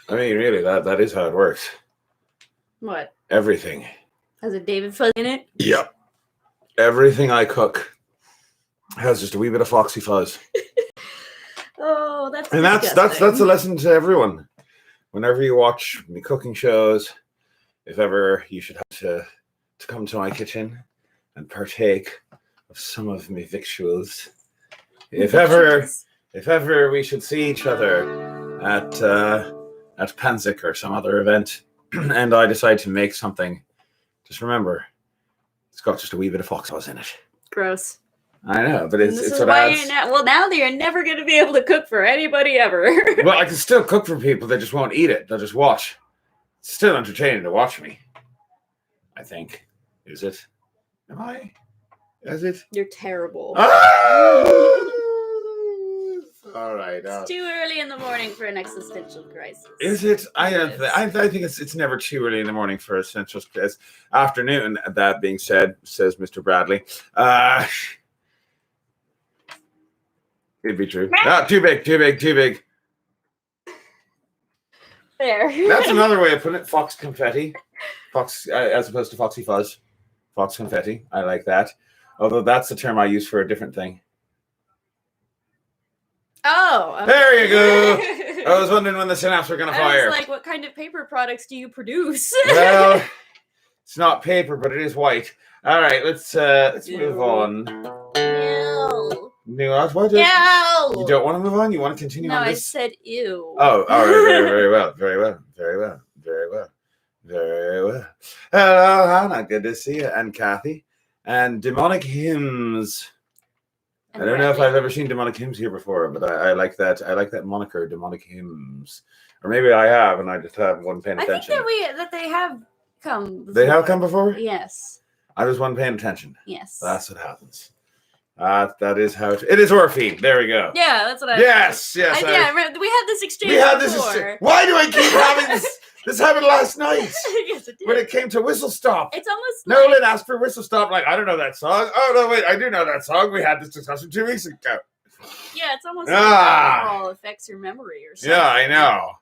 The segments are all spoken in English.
I mean, really, that is how it works. What? Everything. Has a David fuzz in it? Yep. Everything I cook has just a wee bit of Foxy fuzz. Oh, that's And that's a lesson to everyone. Whenever you watch me cooking shows, if ever you should have to come to my kitchen and partake of some of my victuals. If ever we should see each other at Panzik or some other event, and I decide to make something, just remember, it's got just a wee bit of fox sauce in it. Gross. I know, but it's what adds. Now you're never going to be able to cook for anybody ever. Well, I can still cook for people. They just won't eat it. They'll just watch. It's still entertaining to watch me. I think. Is it? Am I? Is it? You're terrible. Ah! All right. It's too early in the morning for an existential crisis. Is it? I think it's never too early in the morning for an existential crisis. Afternoon. That being said, says Mr. Bradley. It'd be true. Too big. There. That's another way of putting it. Fox confetti. Fox, as opposed to Foxy fuzz. Fox confetti. I like that. Although that's the term I use for a different thing. Oh. Okay. There you go. I was wondering when the synapse were going to fire. I was like, what kind of paper products do you produce? Well, it's not paper, but it is white. All right, let's move on. No. What? No. You don't want to move on? You want to continue on this? No, I said ew. Oh, all right. Very well. Hello, Hannah. Good to see you. And Kathy. And Demonic Hymns. I don't know if I've ever seen Demonic Hymns here before, but I like that. I like that moniker, Demonic Hymns. Or maybe I have, and I just haven't paying attention. I think that they have come before. They have come before? Yes. I just wasn't paying attention. Yes. That's what happens. That is how it is. Our feed. There we go. Yeah, that's what I. Yes. We had this exchange. Before. Why do I keep having this? This happened last night. Yes, it did. When it came to Whistle Stop. It's almost Nolan asked for Whistle Stop. Like, I don't know that song. Oh, no, wait. I do know that song. We had this discussion 2 weeks ago. Yeah, it's almost like alcohol affects your memory or something. Yeah, I know.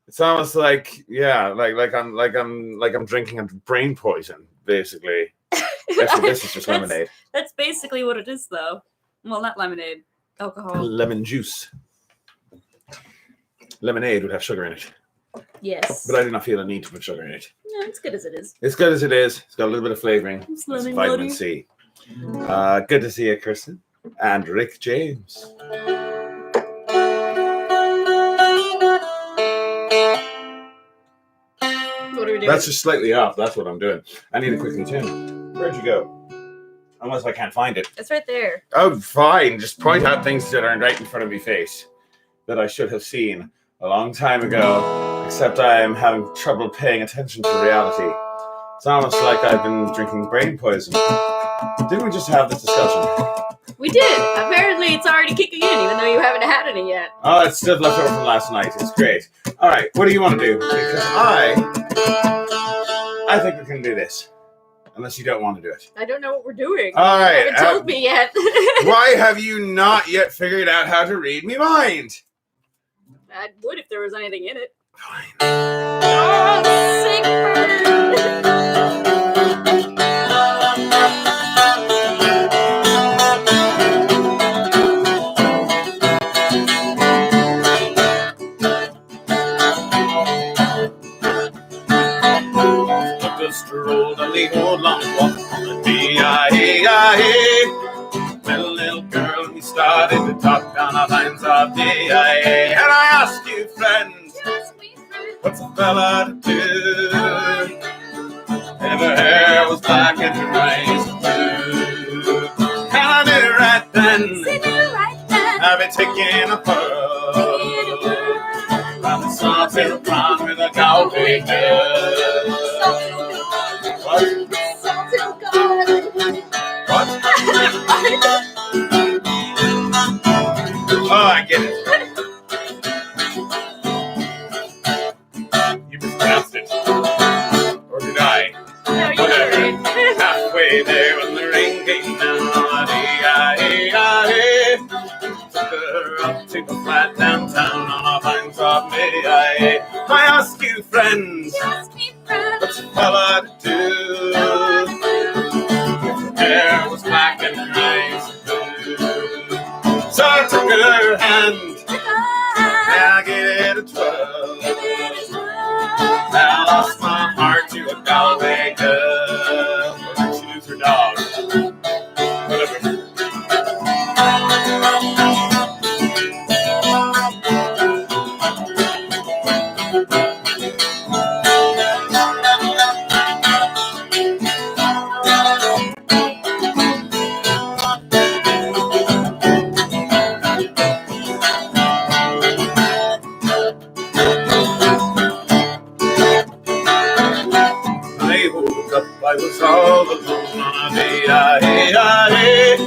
It's almost like, like I'm drinking a brain poison, basically. Actually, this is just lemonade. That's basically what it is, though. Well, not lemonade. Alcohol. Lemon juice. Lemonade would have sugar in it. Yes. But I do not feel a need to put sugar in it. No, it's good as it is. It's good as it is. It's got a little bit of flavoring. It's vitamin C. Good to see you, Kirsten. And Rick James. What are we doing? That's just slightly off. That's what I'm doing. I need to quickly tune. Where'd you go? Unless I can't find it. It's right there. Oh, fine. Just point out things that are right in front of my face that I should have seen a long time ago, except I am having trouble paying attention to reality. It's almost like I've been drinking brain poison. Didn't we just have this discussion? We did. Apparently it's already kicking in, even though you haven't had any yet. Oh, it's still left over from last night. It's great. All right, what do you want to do? Because I think we can do this. Unless you don't want to do it. I don't know what we're doing. All right. You haven't told me yet. Why have you not yet figured out how to read me mind? I would if there was anything in it. Fine. Oh, sick burn! Strolled a legal long walk on the D-I-A-I-A. Met a little girl and we started to talk down the lines of D-I-A. And I asked you, friend, what's a fella to do? And her hair was black and her eyes blue. And I knew right then I'd be taking a pearl from the salty pond with a coffee girl. What? Oh, I get it. You mispronounced it. Or did I? No, you did. Halfway there when the rain came down on D-I-A-I-A. Took her up to the flat downtown on a vine top D-I-A. I ask you, friends, Ask me, friend. what's a fella to do? If her hair was black and nice blue. So I took her hand, and I gave it a twirl. I lost my heart to a Galway girl. She lose her dog. Whatever. I woke up, I was all alone on a day,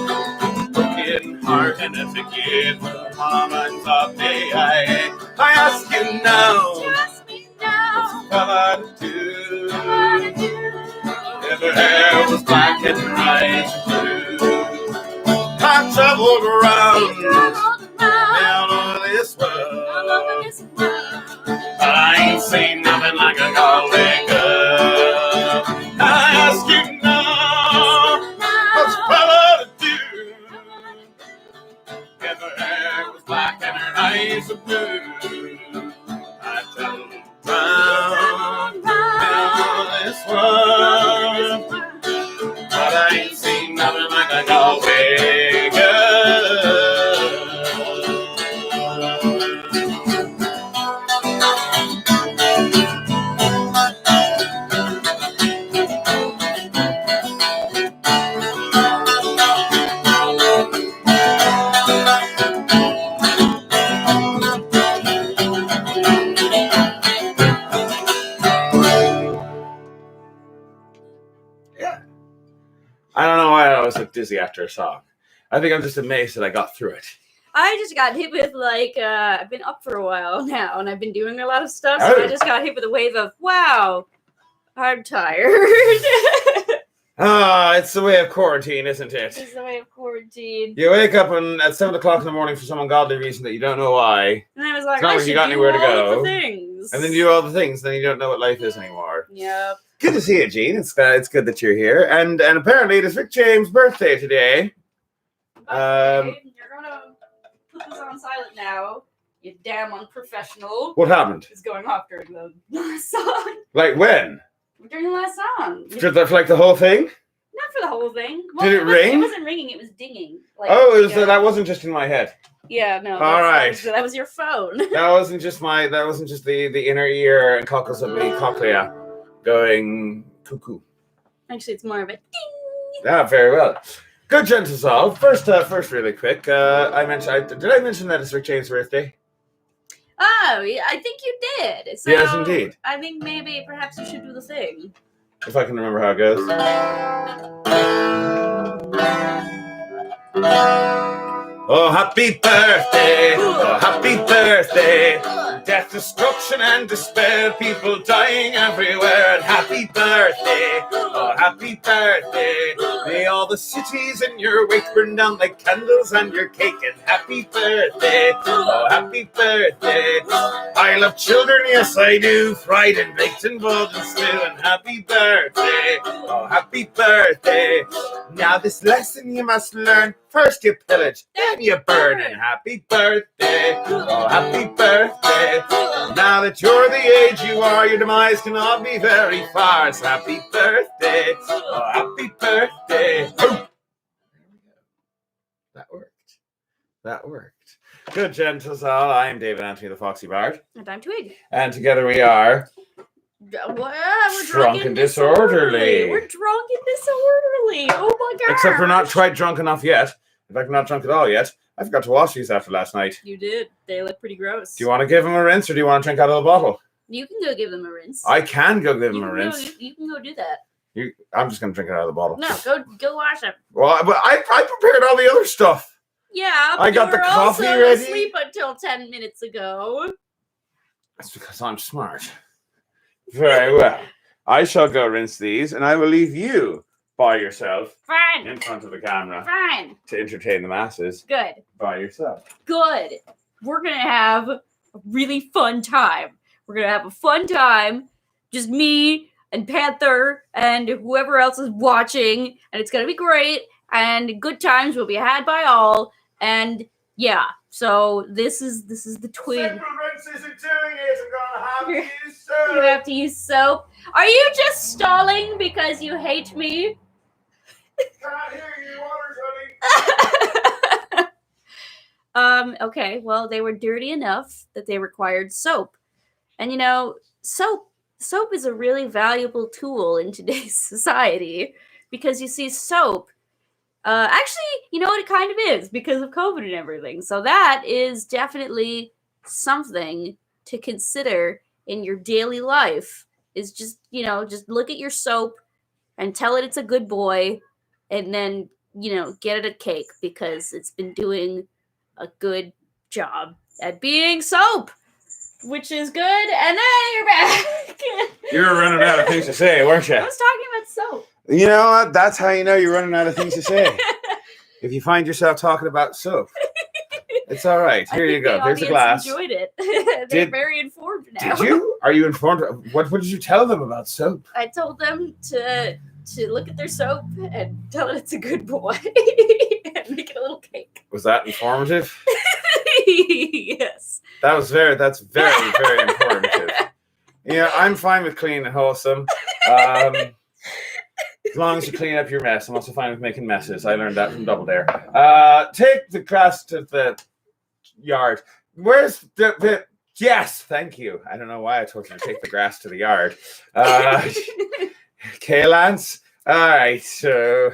broken heart and a ticket for my mind's off day, I ask you now, what's a fella to do? If her hair was black and eyes blue. I traveled around down over this world, but I ain't seen nothing like a Galway girl. I ask you now, what's a fella to do? If her hair was black and her eyes were blue, I traveled round down this world, but I ain't seen nothing like a Galway girl. I don't know why I always look dizzy after a song. I think I'm just amazed that I got through it. I just got hit with I've been up for a while now, and I've been doing a lot of stuff, so Oh. I just got hit with a wave of, wow, I'm tired. It's the way of quarantine, isn't it? It's the way of quarantine. You wake up at 7 o'clock in the morning for some ungodly reason that you don't know why, And I was like, It's not I like you should got do anywhere to all go. of the things. and then you do all the things, then you don't know what life is anymore. Yep. Good to see you, Gene. It's good that you're here. And apparently it is Rick James' birthday today. Okay, you're gonna put this on silent now. You damn unprofessional. What happened? It's going off during the last song. Like when? During the last song. For like the whole thing? Not for the whole thing. Did it ring? It wasn't ringing, it was dinging. That wasn't just in my head. Yeah, no. All right. That was your phone. That wasn't just the inner ear and cockles of the cochlea going cuckoo. Actually, it's more of a ding. Yeah, very well. Good, gentle solve. First, really quick. Did I mention that it's Rick James' birthday? Oh, yeah, I think you did. So Yes, indeed. I think maybe perhaps you should do the thing. If I can remember how it goes. Oh, happy birthday! Oh, happy birthday! Death, destruction, and despair, people dying everywhere. And happy birthday! Oh, happy birthday! May all the cities in your wake burn down like candles on your cake. And happy birthday! Oh, happy birthday! I love children, yes I do. Fried and baked and boiled and stew. And happy birthday! Oh, happy birthday! Now this lesson you must learn. First you pillage, then you burn. And happy birthday! Oh, happy birthday! Now that you're the age you are, your demise cannot be very far. So happy birthday! Oh, happy birthday! Oh. That worked. Good, gentles all. I am David Anthony, the Foxy Bard. And I'm Twig. And together we are... We're drunk and disorderly. We're drunk and disorderly. Oh my god. Except we're not quite drunk enough yet. In fact, we're not drunk at all yet. I forgot to wash these after last night. You did. They look pretty gross. Do you want to give them a rinse, or do you want to drink out of the bottle? You can go give them a rinse. I can go give them a rinse. You can go do that. I'm just going to drink it out of the bottle. No, go wash them. Well, but I prepared all the other stuff. Yeah, I got you the were coffee also ready. asleep until 10 minutes ago. That's because I'm smart. Very well. I shall go rinse these, and I will leave you by yourself Fine. in front of the camera Fine. to entertain the masses Good. by yourself. Good. We're going to have a really fun time. We're going to have a fun time. Just me and Panther and whoever else is watching. And it's going to be great. And good times will be had by all. And yeah, so this is the twin. Simple rinse isn't doing it. I'm gonna have to use soap. You have to use soap. Are you just stalling because you hate me? Can't hear you, water's running. Okay, well, they were dirty enough that they required soap. And you know, soap is a really valuable tool in today's society because you see soap. Actually, you know what it kind of is because of COVID and everything. So that is definitely something to consider in your daily life. Is just, just look at your soap and tell it it's a good boy, and then, get it a cake because it's been doing a good job at being soap, which is good. And then you're back. You were running out of things to say, weren't you? I was talking about soap. You know what? That's how you know you're running out of things to say. If you find yourself talking about soap, it's all right. Here you go. There's a glass. Enjoyed it. They're very informed now. Did you? Are you informed? What did you tell them about soap? I told them to look at their soap and tell it it's a good boy and make it a little cake. Was that informative? Yes. That's very, very informative. Yeah, I'm fine with clean and wholesome. As long as you clean up your mess. I'm also fine with making messes. I learned that from Double Dare. Take the grass to the yard. Where's the yes, thank you. I don't know why I told you to take the grass to the yard. Okay, Lance. All right, so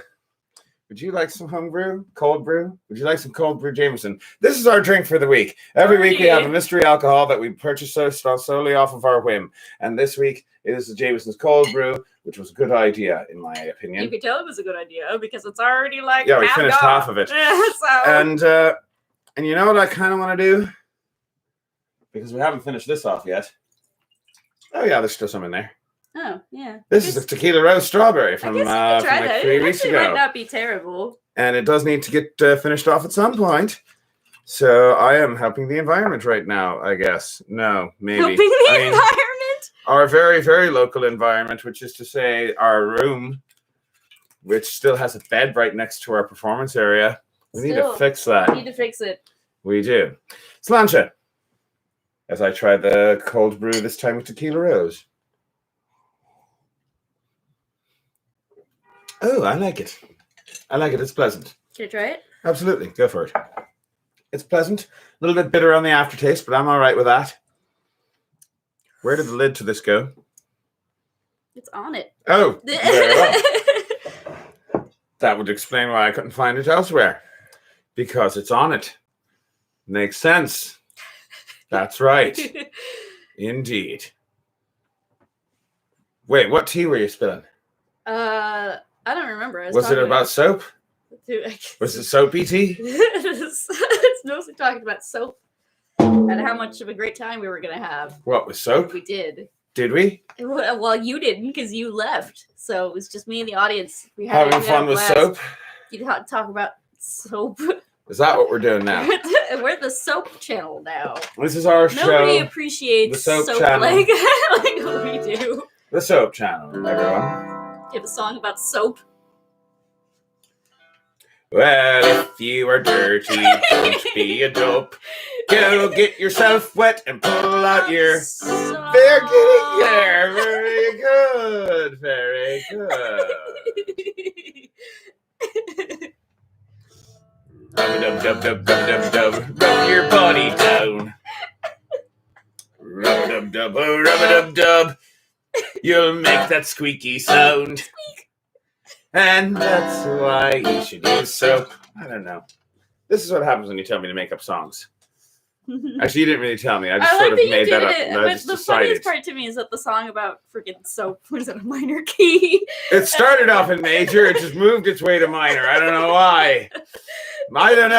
would you like some homebrew? Cold brew? Would you like some cold brew Jameson? This is our drink for the week. Every week we have a mystery alcohol that we purchase solely off of our whim. And this week it is the Jameson's cold brew, which was a good idea, in my opinion. You could tell it was a good idea because it's already like we finished half of it. So. And you know what I kind of want to do? Because we haven't finished this off yet. Oh yeah, there's still some in there. Oh yeah. This is the Tequila Rose Strawberry from like 3 weeks ago. Might not be terrible. And it does need to get finished off at some point. So I am helping the environment right now, I guess. No, maybe. Helping the environment? Our very, very local environment, which is to say our room, which still has a bed right next to our performance area. We need to fix that. We need to fix it. We do. Slancha, as I try the cold brew this time with Tequila Rose. Oh, I like it. It's pleasant. Can I try it? Absolutely. Go for it. It's pleasant. A little bit bitter on the aftertaste, but I'm all right with that. Where did the lid to this go? It's on it. Oh, very well. That would explain why I couldn't find it elsewhere. Because it's on it. Makes sense. That's right. Indeed. Wait, what tea were you spilling? I don't remember. Was it about soap? Was it soapy tea? It's mostly talking about soap and how much of a great time we were going to have. What, with soap? We did. Did we? Well, you didn't because you left. So it was just me and the audience. Having fun with soap? You talk about soap. Is that what we're doing now? We're the soap channel now. This is our show. Nobody appreciates the soap channel. like we do. The soap channel, everyone. You have a song about soap? Well, if you are dirty, don't be a dope. Go get yourself wet and pull out your... They're getting there. Very good. Very good. Rub-a-dub-dub-dub-dub-dub. Rub your body down. Rub-a-dub-dub, rub-a-dub-dub. You'll make that squeaky sound. And that's why you should use soap. I don't know. This is what happens when you tell me to make up songs. Actually, you didn't really tell me. I just sort of made that up. But the funniest part to me is that the song about freaking soap was in a minor key. It started off in major. It just moved its way to minor. I don't know why. I don't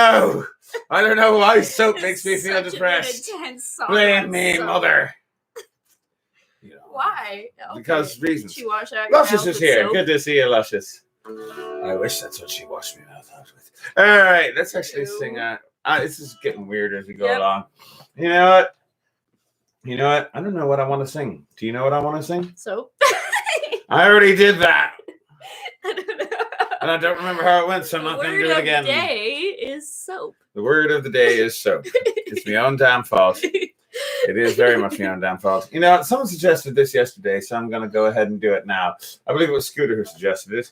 know why soap makes me feel depressed. Blame me, mother. You know, why? Okay. Because reasons. She wash out your Luscious is here. soap? Good to see you, Luscious. I wish that's what she washed me mouth out with. All right, let's actually sing. This is getting weird as we go along. You know what? You know what? I don't know what I want to sing. Do you know what I want to sing? Soap. I already did that. I don't know. And I don't remember how it went, so I'm not going to do it again. The word of the day is soap. The word of the day is soap. It's my own damn fault. It is very much my own damn fault. You know, someone suggested this yesterday, so I'm going to go ahead and do it now. I believe it was Scooter who suggested it.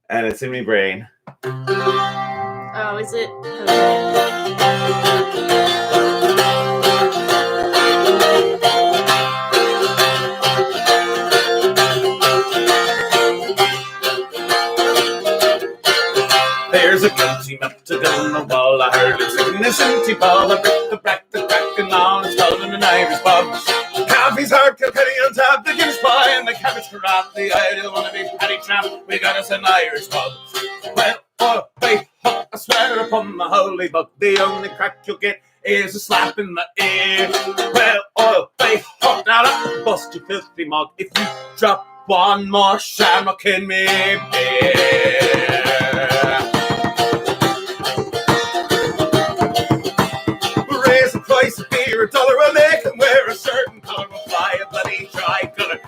And it's in my brain. Oh, is it? There's a guilty nut on the wall. I heard it singing a shinty ball. I brick the brack, the cracking on. It's called in an Irish pub. Coffee's hard, Kilkenny on top, the ginger pie and the cabbage carrot. The ideal wanna be patty tramp. We got us an Irish pub. Well, oh, they I swear upon the holy book, the only crack you'll get is a slap in the ear. Well, oh, they now that bust you filthy mug if you drop one more shamrock in me beer. Raise the price of beer $1, we'll make them wear a certain colour. We'll fly a bloody tri-colour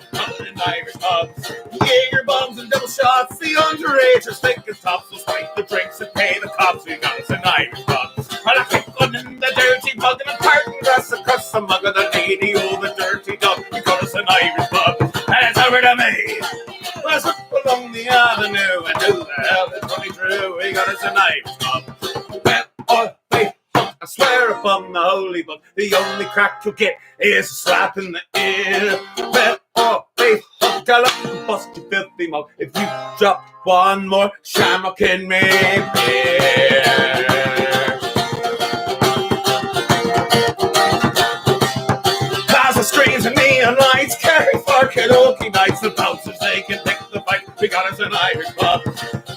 in Irish pubs. Jaeger bombs and double shots, the underagers think it's tops. We'll spike the drinks and pay the cops. We got us an Irish pub. Well, I kick one in the dirty mug and a tartan glass across the mug of the lady, oh, the dirty dog. We got us an Irish pub, and it's over to me. Let's up along the avenue, and who the hell is running through? We got us an Irish pub. Well, oh, they I swear upon the holy book, the only crack you'll get is a slap in the ear. Well, oh, they gallop and bust you filthy mug if you drop one more shamrock in me beer. Plaza screens and neon lights, carry for karaoke nights. The bouncers, they can take the fight. We got us an Irish pub.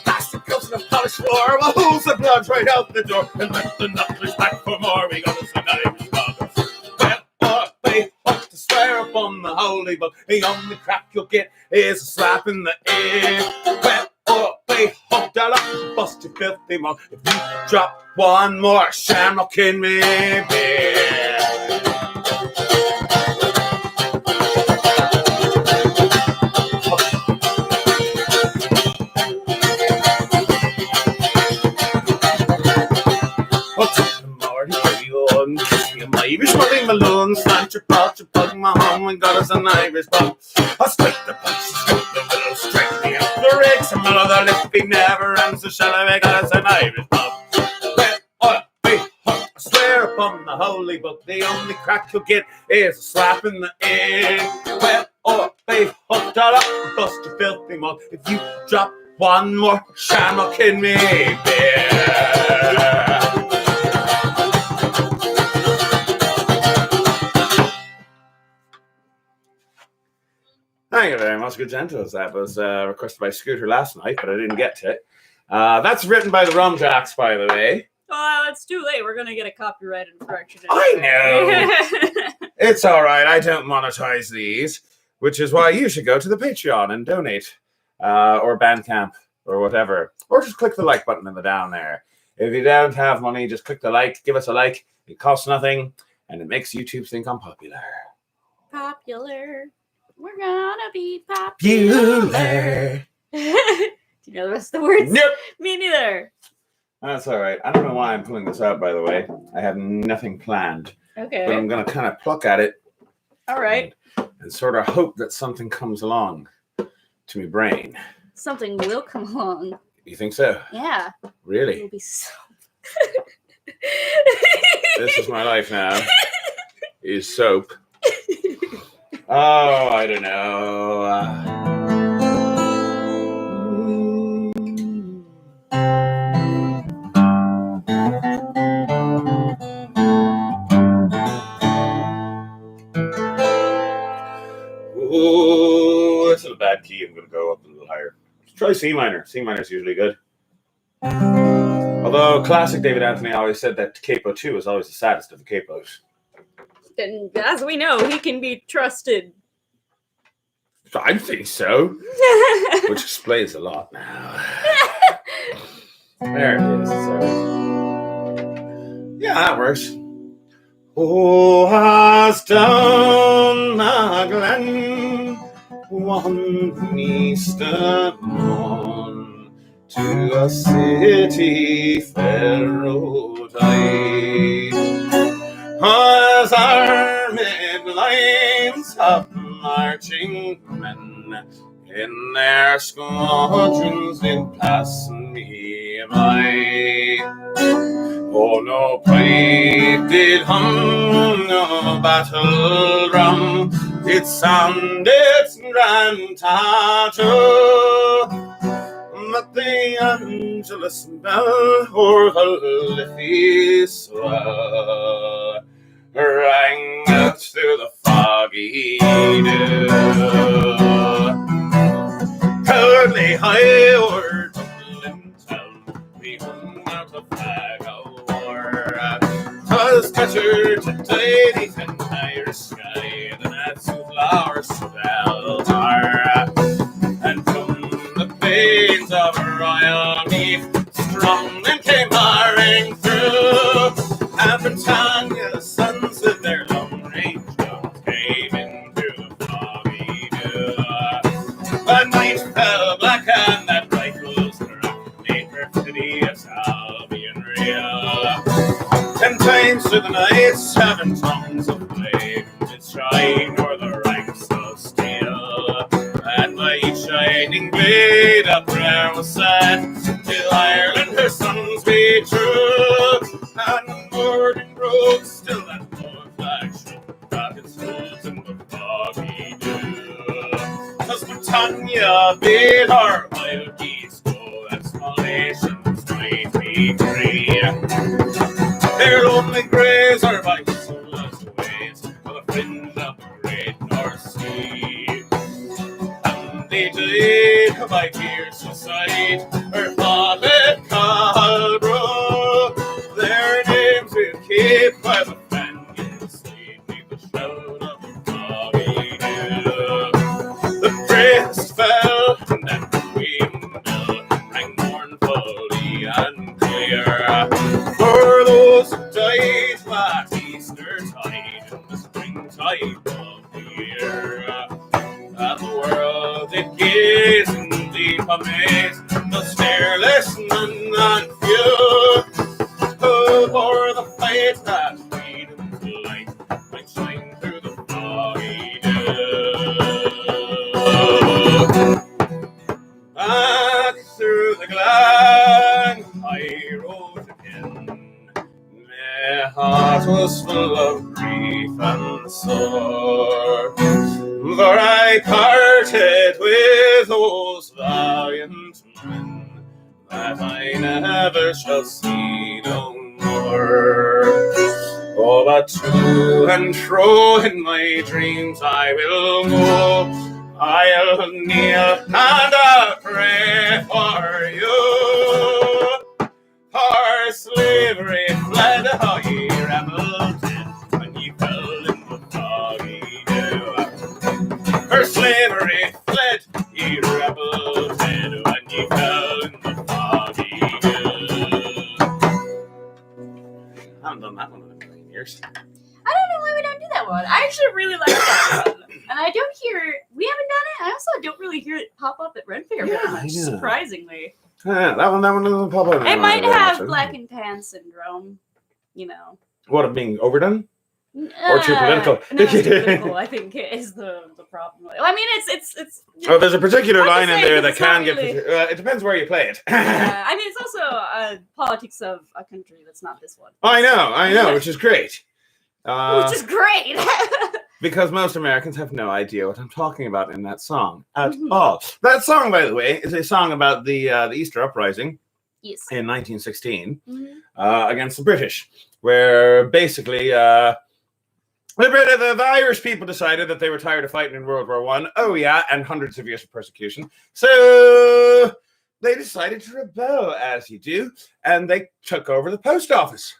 Plastic cups and a polished floor, we'll hose the blood right out the door and let the knuckles back for more. We got us an Irish pub. Well, oh, they hope to swear upon the holy book, the only crack you'll get is a slap in the ear. Well, oh, they hope that I'll bust you filthy mug if you drop one more shamrock in me beer. Irish money Malone, slant your pot, you plug my home and got us an Irish pub. I strike the punch, strike the willow, strike the out the rigs, and mellow the lippy never ends, so shall I got us an Irish pub. Well, oh, hey, I swear upon the holy book, the only crack you'll get is a slap in the ear. Well, oh, hey, hooked all up, bust your filthy mug if you drop one more shamrock in me beer. Thank you very much, good gentles. That was requested by Scooter last night, but I didn't get to it. That's written by the Rum Jacks, by the way. Oh, it's too late. We're going to get a copyright infraction. I know. It's all right. I don't monetize these, which is why you should go to the Patreon and donate, or Bandcamp, or whatever. Or just click the like button in the down there. If you don't have money, just click the like. Give us a like. It costs nothing, and it makes YouTube think I'm popular. Popular. We're gonna be popular. Do you know the rest of the words? Nope. Me neither. That's all right. I don't know why I'm pulling this out, by the way. I have nothing planned. Okay. But I'm going to kind of pluck at it. All right. And sort of hope that something comes along to my brain. Something will come along. You think so? Yeah. Really? It'll be so... This is my life now. Is soap. Oh, I don't know. Oh, that's a bad key. I'm going to go up a little higher. Let's try C minor. C minor is usually good. Although classic David Anthony always said that capo 2 is always the saddest of the capos. And as we know, he can be trusted. I think so. Which explains a lot now. There it is. So, yeah, that works. Oh, as down the glen one Easter morn to a city fair tide, as armed lines of marching men in their squadrons did pass me by. Oh, no pipe did hum, no battle drum did sound its grand tattoo, but the Angelus bell or the Liffey swell rang out through the foggy dew. Proudly highward Dublin town, we hung out a flag of war. 'Twas better to die beneath an Irish sky than at some flower spells are. And from the veins of royal beef, strong men came marring through, and Britannia's sons with their long-range guns came into the foggy dew. The night fell black and that rifles cracked, made perfidious Albion reel. 10 times through the night, 7 tongues of flame did shine o'er the ranks of steel, and by each shining blade a prayer was said, till Ireland her sons be true. And moored in Brew, still that Lord flag shook, got its holds in the foggy dew. 'Twas Britannia bid our wild geese go, that small nations might be free. Their lonely graves are by Sula's ways, for the fringe of the great North Sea. And they died by fierce suicide, or fought at Calbro. Their names we'll keep by the Fenian sleep, neath the shroud of the foggy dew. The bravest fell, and that Queen bell rang mournfully and clear, for those who died last Easter tide in the springtime of the year. And the world did gaze in deep amaze, the stare listening and few, who bore the fight that freedom's light might shine through the foggy dew. Back through the glen I rode again. My heart was full of grief and sore, for I parted with those valiant men that I never shall see no more. Oh, but to and fro in my dreams I will go, I'll kneel and I'll pray for you. For slavery fled, how ye rebels did, when ye fell in the foggy dew. For slavery fled, ye rebels did, when ye fell in the foggy dew. I haven't done that one in a million years. I don't know why we don't do that one. I actually really like that one. And I don't hear, we haven't done it. I also don't really hear it pop up at Red Fair very much, surprisingly. That one doesn't pop up. It might have black and tan syndrome, you know. What, of being overdone? Or too political? No, too political, I think, is the problem. I mean, it's. Oh, there's a particular line in there that it's can not get. really- It depends where you play it. I mean, it's also politics of a country that's not this one. I know, which is great. Which is great. Because most Americans have no idea what I'm talking about in that song at all. That song, by the way, is a song about the Easter Uprising Yes. in 1916 against the British, where basically the Irish people decided that they were tired of fighting in World War I. Oh, yeah, and hundreds of years of persecution. So they decided to rebel, as you do, and they took over the post office.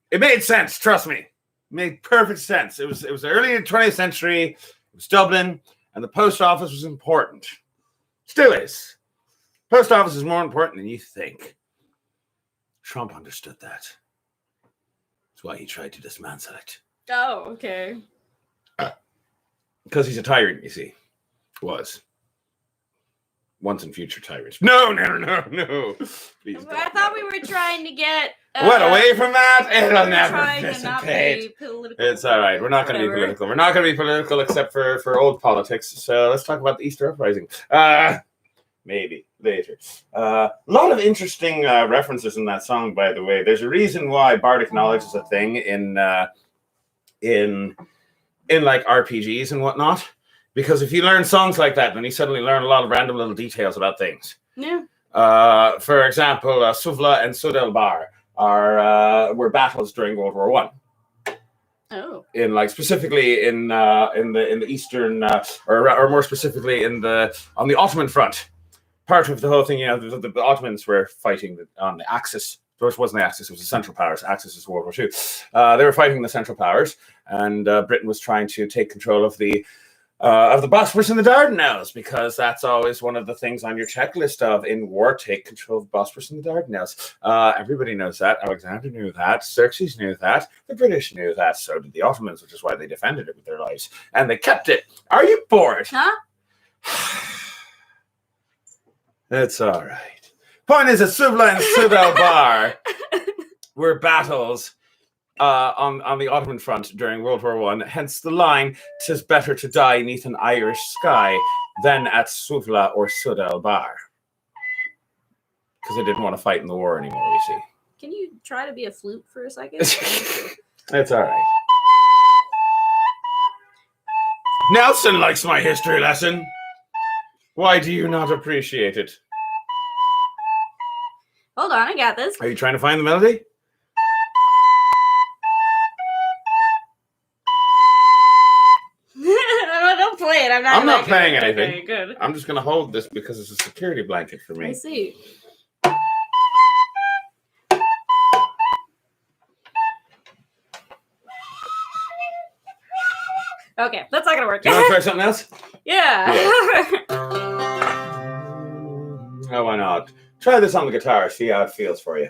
It made sense, trust me. It made perfect sense. It was early in the 20th century. It was Dublin, and the post office was important. Still is. Post office is more important than you think. Trump understood that. That's why he tried to dismantle it. Oh, okay. Because he's a tyrant, you see. Was. Once and future tyrant. No. Please I thought we were trying to get... What, away from that? It'll never trying to not be dissipate. political. It's all right. We're not going to be political. We're not going to be political except for old politics. So let's talk about the Easter Uprising. Maybe later. A lot of interesting references in that song, by the way. There's a reason why bardic knowledge is a thing in like RPGs and whatnot. Because if you learn songs like that, then you suddenly learn a lot of random little details about things. Yeah. For example, Suvla and Sudelbar were battles during World War One. Oh. In like specifically in the eastern or more specifically on the Ottoman front. Part of the whole thing, the Ottomans were fighting on the Axis. It wasn't the Axis; it was the Central Powers. Axis is World War II. They were fighting the Central Powers, and Britain was trying to take control of the Bosphorus and the Dardanelles, because that's always one of the things on your checklist of in war, take control of the Bosphorus and the Dardanelles. Everybody knows that. Alexander knew that. Xerxes knew that. The British knew that. So did the Ottomans, which is why they defended it with their lives. And they kept it. Are you bored? Huh? It's all right. Point is that Suvla and Sudalbar were battles on the Ottoman front during World War One. Hence the line, "'Tis better to die neath an Irish sky than at Suvla or Sudalbar." Because they didn't want to fight in the war anymore, you see. Can you try to be a flute for a second? It's all right. Nelson likes my history lesson. Why do you not appreciate it? Hold on, I got this. Are you trying to find the melody? Don't play it. I'm not playing anything. Okay, good. I'm just going to hold this because it's a security blanket for me. I see. Okay, that's not going to work. Do you want to try something else? Yeah. Oh, why not? Try this on the guitar. See how it feels for you.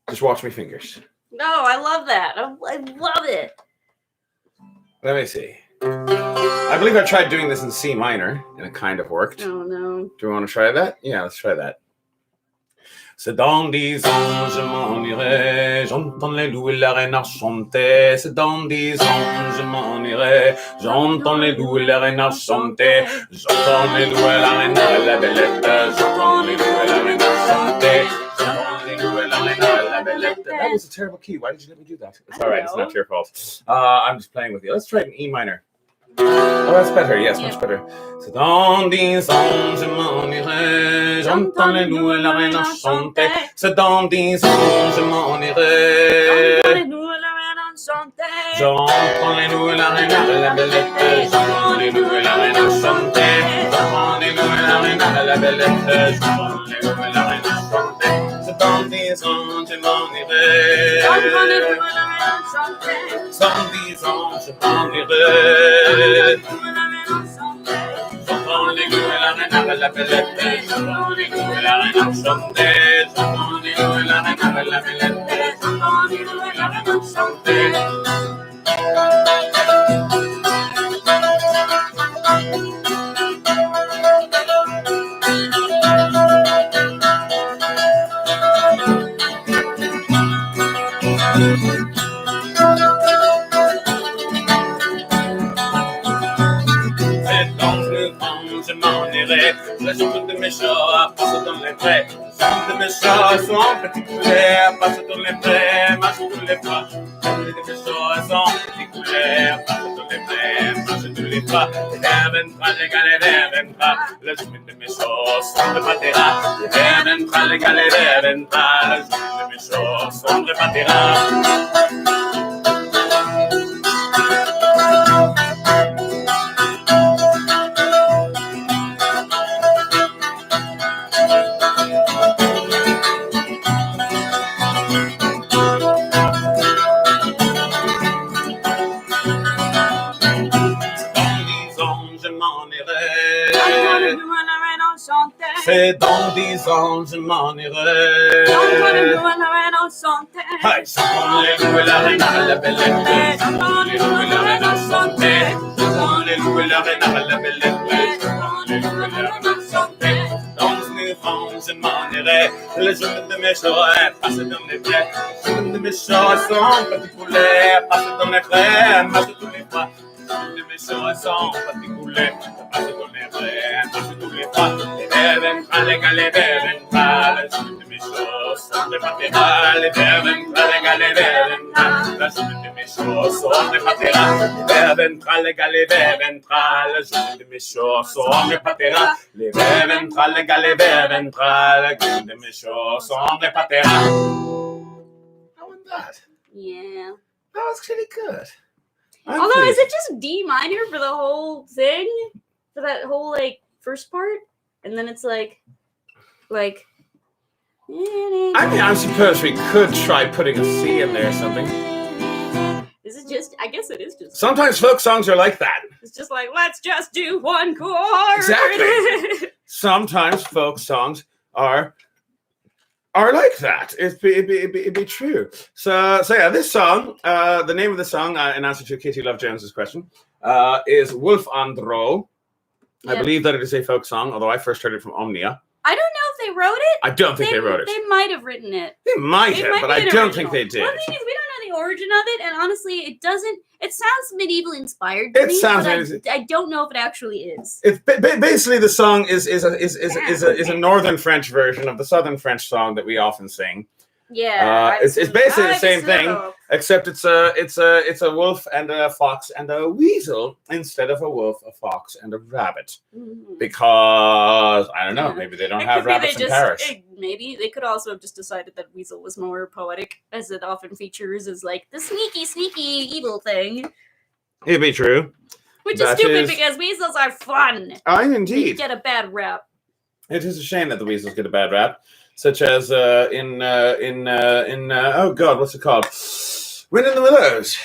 Just watch my fingers. No, I love that. I love it. Let me see. I believe I tried doing this in C minor, and it kind of worked. Oh, no. Do you want to try that? Yeah, let's try that. C'est dans 10 ans, je m'en irai, j'entends les loups et la reine chanter. C'est dans 10 ans, je m'en irai, j'entends les loups et la reine chanter. J'entends les loups et la reine la belette, j'entends les loups et la reine chanter. J'entends les loups et la reine la belette. That was a terrible key. Why did you let me do that? It's all right. It's not your fault. I'm just playing with you. Let's try it in E minor. Oh, that's better. Yes, much better. C'est dans 10 ans, je m'en irai, j'entends les loups et la reine chanter. C'est dans 10 ans, je m'en irai. J'entends les loups et la reine chanter. J'entends les loups et la reine la belette. J'entends les loups et la reine chanter. J'entends les loups et la reine la belette. J'entends les loups et la reine chanter. C'est dans 10 ans, je m'en irai. J'entends les loups et la reine chanter. Dans 10 ans, je m'en irai. J'entends les loups et la reine à la belette. J'entends les loups et la reine chanter. J'entends les loups et la reine à la belette. J'entends les loups et la reine chanter. Les jambes de mes chats passent dans les prés. Les jambes de mes chats sont en petits couleurs, passent dans les prés, marchent tous les pas. Les jambes de mes chats sont en petits couleurs, passent dans les prés, marchent tous les pas. Les verres ventra, les galets verres ventra. Les jambes de mes chats sont de patera. Les verres ventra, les galets verres ventra. Les jambes de mes chats sont de patera. c'est dans 10 ans je m'en irai. Hey, chantons les loups et la reine à la belle étoile. Chantons les loups et la reine à chanter. Chantons les loups et la reine à la belle étoile. Chantons les loups et la reine à chanter. Dans 10 ans je m'en irai. Les jeunes de mes chouettes passent dans les pieds. Les jeunes de mes chouettes sont petits poulets. Passent dans les rêves, passent tous les fois. Les méchants sont petits poulets. Passent dans les rêves, passent tous les fois. Les verventra, les verventra. Les jeunes de mes chouettes sont des patérales. Les verventra, les verventra. La jeune de mes chouettes sont des patérales. Les verventra, les verventra. La jeune de mes chouettes sont des patérales. Les verventra, les verventra. La jeune de mes chouettes sont des patérales. How was that? Yeah. That was pretty good. Although, is it just D minor for the whole thing? For that whole, like, first part? And then it's like... I mean, I suppose we could try putting a C in there or something. Is it just... I guess it is just... Sometimes folk songs are like that. It's just like, let's just do one chord. Exactly. Sometimes folk songs are like that. It'd be true. So yeah, this song, the name of the song, in answer to Katie Love Jones's question, is Wolf and Row. Yep. I believe that it is a folk song, although I first heard it from Omnia. I don't know if they wrote it. I don't think they wrote it. They might have written it. They might have, but I don't think they did. Well, the thing is, we don't know the origin of it, and honestly, it doesn't. It sounds medieval inspired to me, but I don't know if it actually is. It's basically the song is a northern French version of the southern French song that we often sing. Yeah, it's basically the same thing, except it's a wolf and a fox and a weasel instead of a wolf, a fox, and a rabbit. Mm-hmm. Because I don't know, maybe they don't have rabbits in Paris. Maybe they could also have just decided that weasel was more poetic, as it often features as like the sneaky evil thing. It'd be true. Which is stupid because weasels are fun. Indeed. They get a bad rap. It is a shame that the weasels get a bad rap. Such as in oh god, what's it called? Wind in the Willows.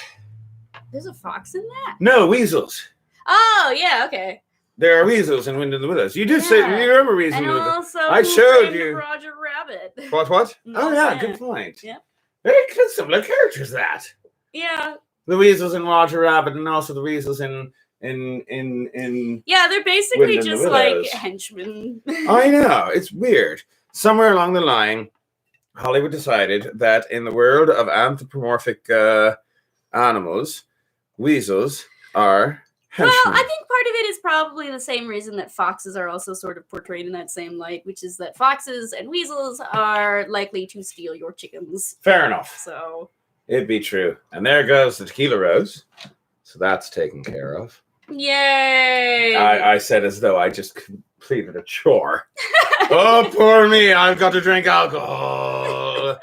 There's a fox in that? No, weasels. Oh yeah, okay. There are weasels in Wind in the Willows. You did say you remember weasels in the Willows. I showed you. Roger Rabbit. What? Oh yeah, good point. Yeah. Very similar characters that. Yeah. The weasels in Roger Rabbit and also the weasels in yeah, they're basically just like henchmen. I know, it's weird. Somewhere along the line, Hollywood decided that in the world of anthropomorphic animals, weasels are henchmen. Well, I think part of it is probably the same reason that foxes are also sort of portrayed in that same light, which is that foxes and weasels are likely to steal your chickens. Fair enough. So it'd be true. And there goes the tequila rose. So that's taken care of. Yay! I said as though I just completed a chore. Oh, poor me. I've got to drink alcohol.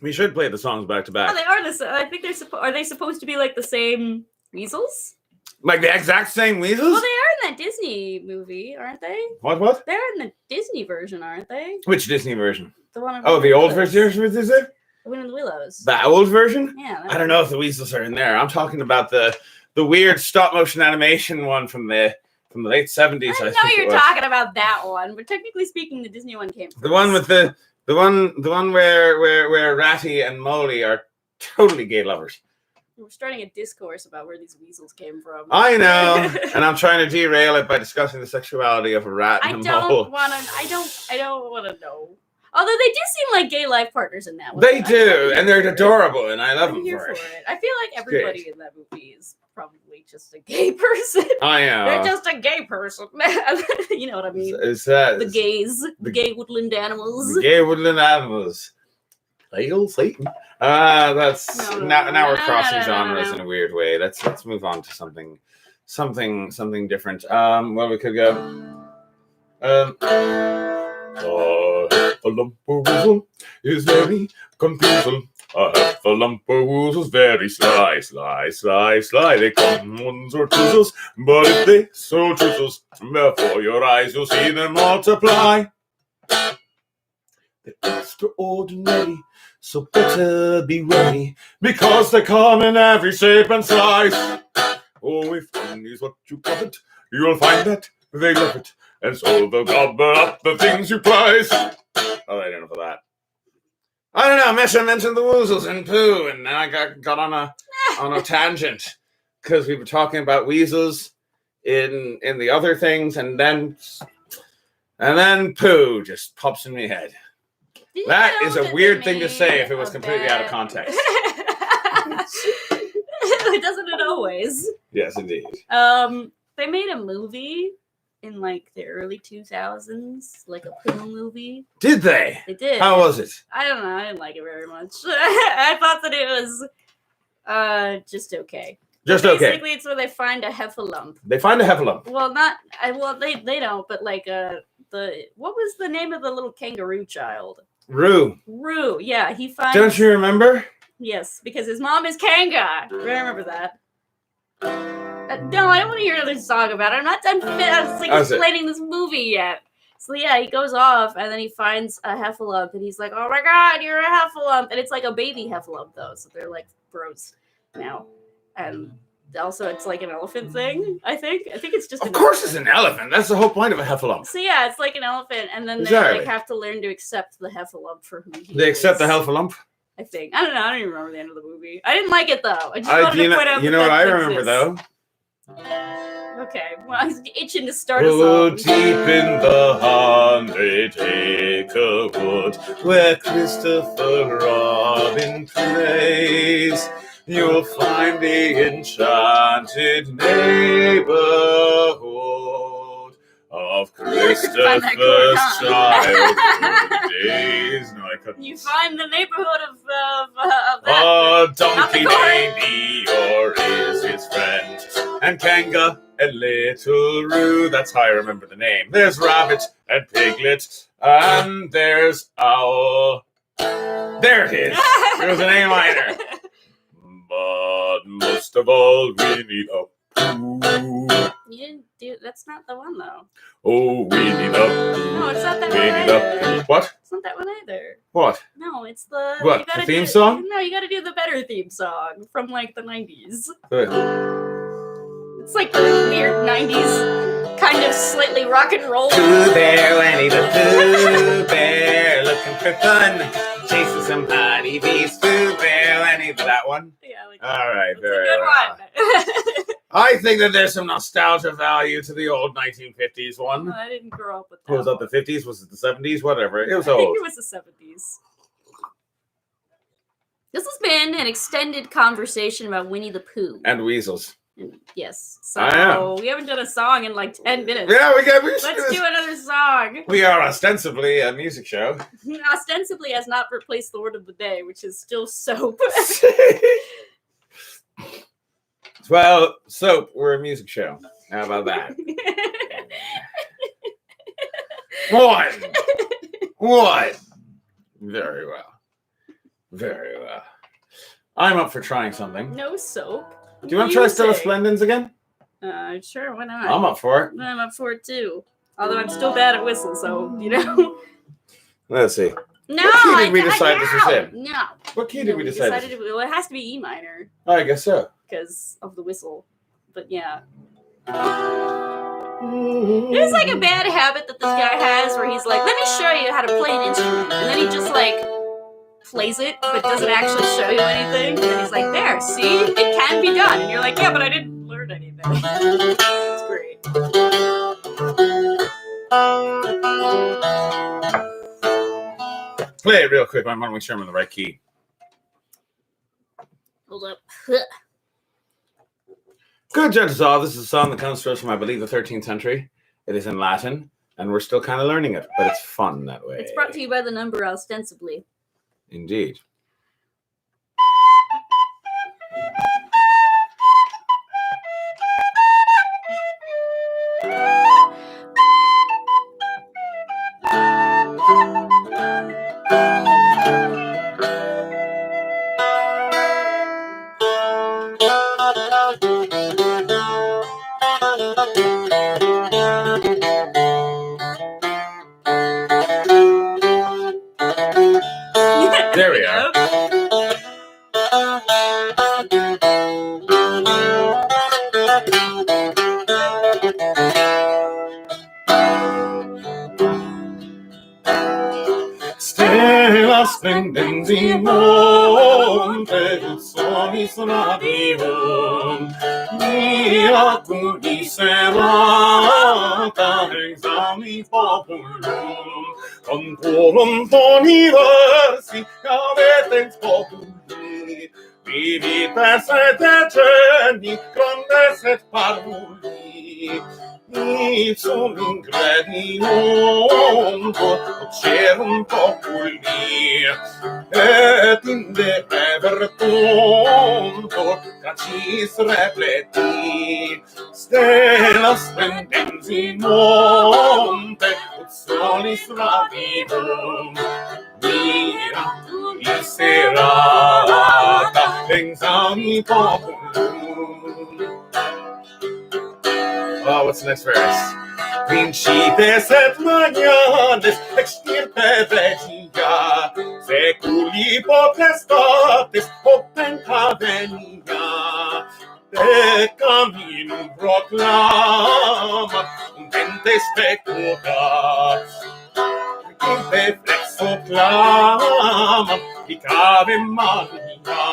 We should play the songs back to back. Oh, they are I think are they supposed to be like the same weasels? Like the exact same weasels? Well, they are in that Disney movie, aren't they? What? They're in the Disney version, aren't they? Which Disney version? The one. The old version, is it? Wind in the Willows. The old version? Yeah. I don't know if the weasels are in there. I'm talking about the weird stop motion animation one from the late 70s. I know you're talking about that one, but technically speaking, the Disney one came first. The one with the one where Ratty and Molly are totally gay lovers. We're starting a discourse about where these weasels came from. I know, and I'm trying to derail it by discussing the sexuality of a rat and a mole. I don't want to know. Although they do seem like gay life partners in that one. They do, and they're adorable, and I love them for it. I feel like everybody in that movie is probably just a gay person. I know. They're just a gay person. You know what I mean? Is that the gays, the gay woodland animals. The gay woodland animals. Hail Satan. That's now we're crossing genres in a weird way. Let's move on to something different. Well, we could go. A lump of woozle is very confusing. I have a lump of woozles very sly. They come ones or twozles, but if they so truzzles, before your eyes you'll see them multiply. They're extraordinary, so better be ready, because they come in every shape and size. Oh, if money is what you covet, you will find that they love it. And so they'll gobble up the things you prize. Oh, I don't know for that. I don't know. Misha mentioned the woozles and poo, and then I got on a tangent because we were talking about weasels in the other things, and then poo just pops in my head. That is a weird thing to say if it was completely out of context. Doesn't it always? Yes, indeed. They made a movie in like the early 2000s, like a poo movie. Did they? They did. How was it? I don't know. I didn't like it very much. I thought that it was just okay. Just okay. Basically, it's where they find a heffalump. They find a heffalump. Well, they don't, but like what was the name of the little kangaroo child? Roo, yeah, he finds. Don't you remember? Yes, because his mom is Kanga. I remember that. No, I don't want to hear another song about it. I'm not done explaining this movie yet. So yeah, he goes off and then he finds a heffalump and he's like, "Oh my god, you're a heffalump!" And it's like a baby heffalump though, so they're like bros now. And also, it's like an elephant thing. I think it's just. Of course, it's an elephant. That's the whole point of a heffalump. So yeah, it's like an elephant, and then they like have to learn to accept the heffalump for who he is. They accept the heffalump. I think. I don't know. I don't even remember the end of the movie. I didn't like it though. I just wanted to point out. You know what I remember though? Okay, well, I was itching to start a song. Oh, deep in the Undertaker wood, where Christopher Robin plays, you'll find the enchanted neighborhood of Christopher's childhood days. No, I couldn't. You find the neighborhood of that. Donkey Baby, or is his friend, and Kanga and Little Roo. That's how I remember the name. There's Rabbit and Piglet, and there's Owl. There it is. It was an A minor. But most of all, we need a poo. You didn't do. That's not the one though. Oh, we need a poo. No, it's not that we one need either. a poo. What? It's not that one either. What? No, it's the. What? The theme song? No, you gotta do the better theme song from like the 90s. Good. It's like the weird 90s kind of slightly rock and roll. Pooh Bear, Winnie the Pooh Bear, looking for fun, chasing some honeybees. Pooh Bear, Winnie, that one? Yeah, like all right, that's very a good well. one. I think that there's some nostalgia value to the old 1950s one. No, I didn't grow up with that. Was that the 50s? Was it the 70s? Whatever. It was I old. think it was the 70s. This has been an extended conversation about Winnie the Pooh. And weasels. Yes. So we haven't done a song in like 10 minutes. Yeah, Let's do another song. We are ostensibly a music show. Ostensibly has not replaced the word of the day, which is still soap. Well, soap, we're a music show. How about that? What? Very well. Very well. I'm up for trying something. No soap. Do you want to try Stella Splendens again? Sure, why not? I'm up for it. I'm up for it too. Although I'm still bad at whistle, so, you know. Let's see. No, what key did we decide this was in? No. What key did we decide? Well, it has to be E minor. Oh, I guess so. Because of the whistle. But yeah. There's like a bad habit that this guy has where he's like, let me show you how to play an instrument. And then he just like plays it, but doesn't actually show you anything. And he's like, there, see? It can be done. And you're like, yeah, but I didn't learn anything. It's great. Play it real quick. I want to make sure I'm in the right key. Hold up. Good, gentles all. This is a song that comes to us from, I believe, the 13th century. It is in Latin, and we're still kind of learning it, but it's fun that way. It's brought to you by the number ostensibly. Indeed. There we are. in monte, soli sonavivum, miraculi serata, exami populum, concorum universi, cavetex populi, vivites et geni, grandes et parvuli, ipsum ingredium cerum populi, et in de revertuntur tracis repleti, stella splendens in monte, ut solis radivum, miraculi serata, exami populum. Oh, what's the next verse? Principes et magnanes extirpe regia, seculi potestates openta venia, de caminum proclama, ventes fecuda, de flexo clama, picave magna,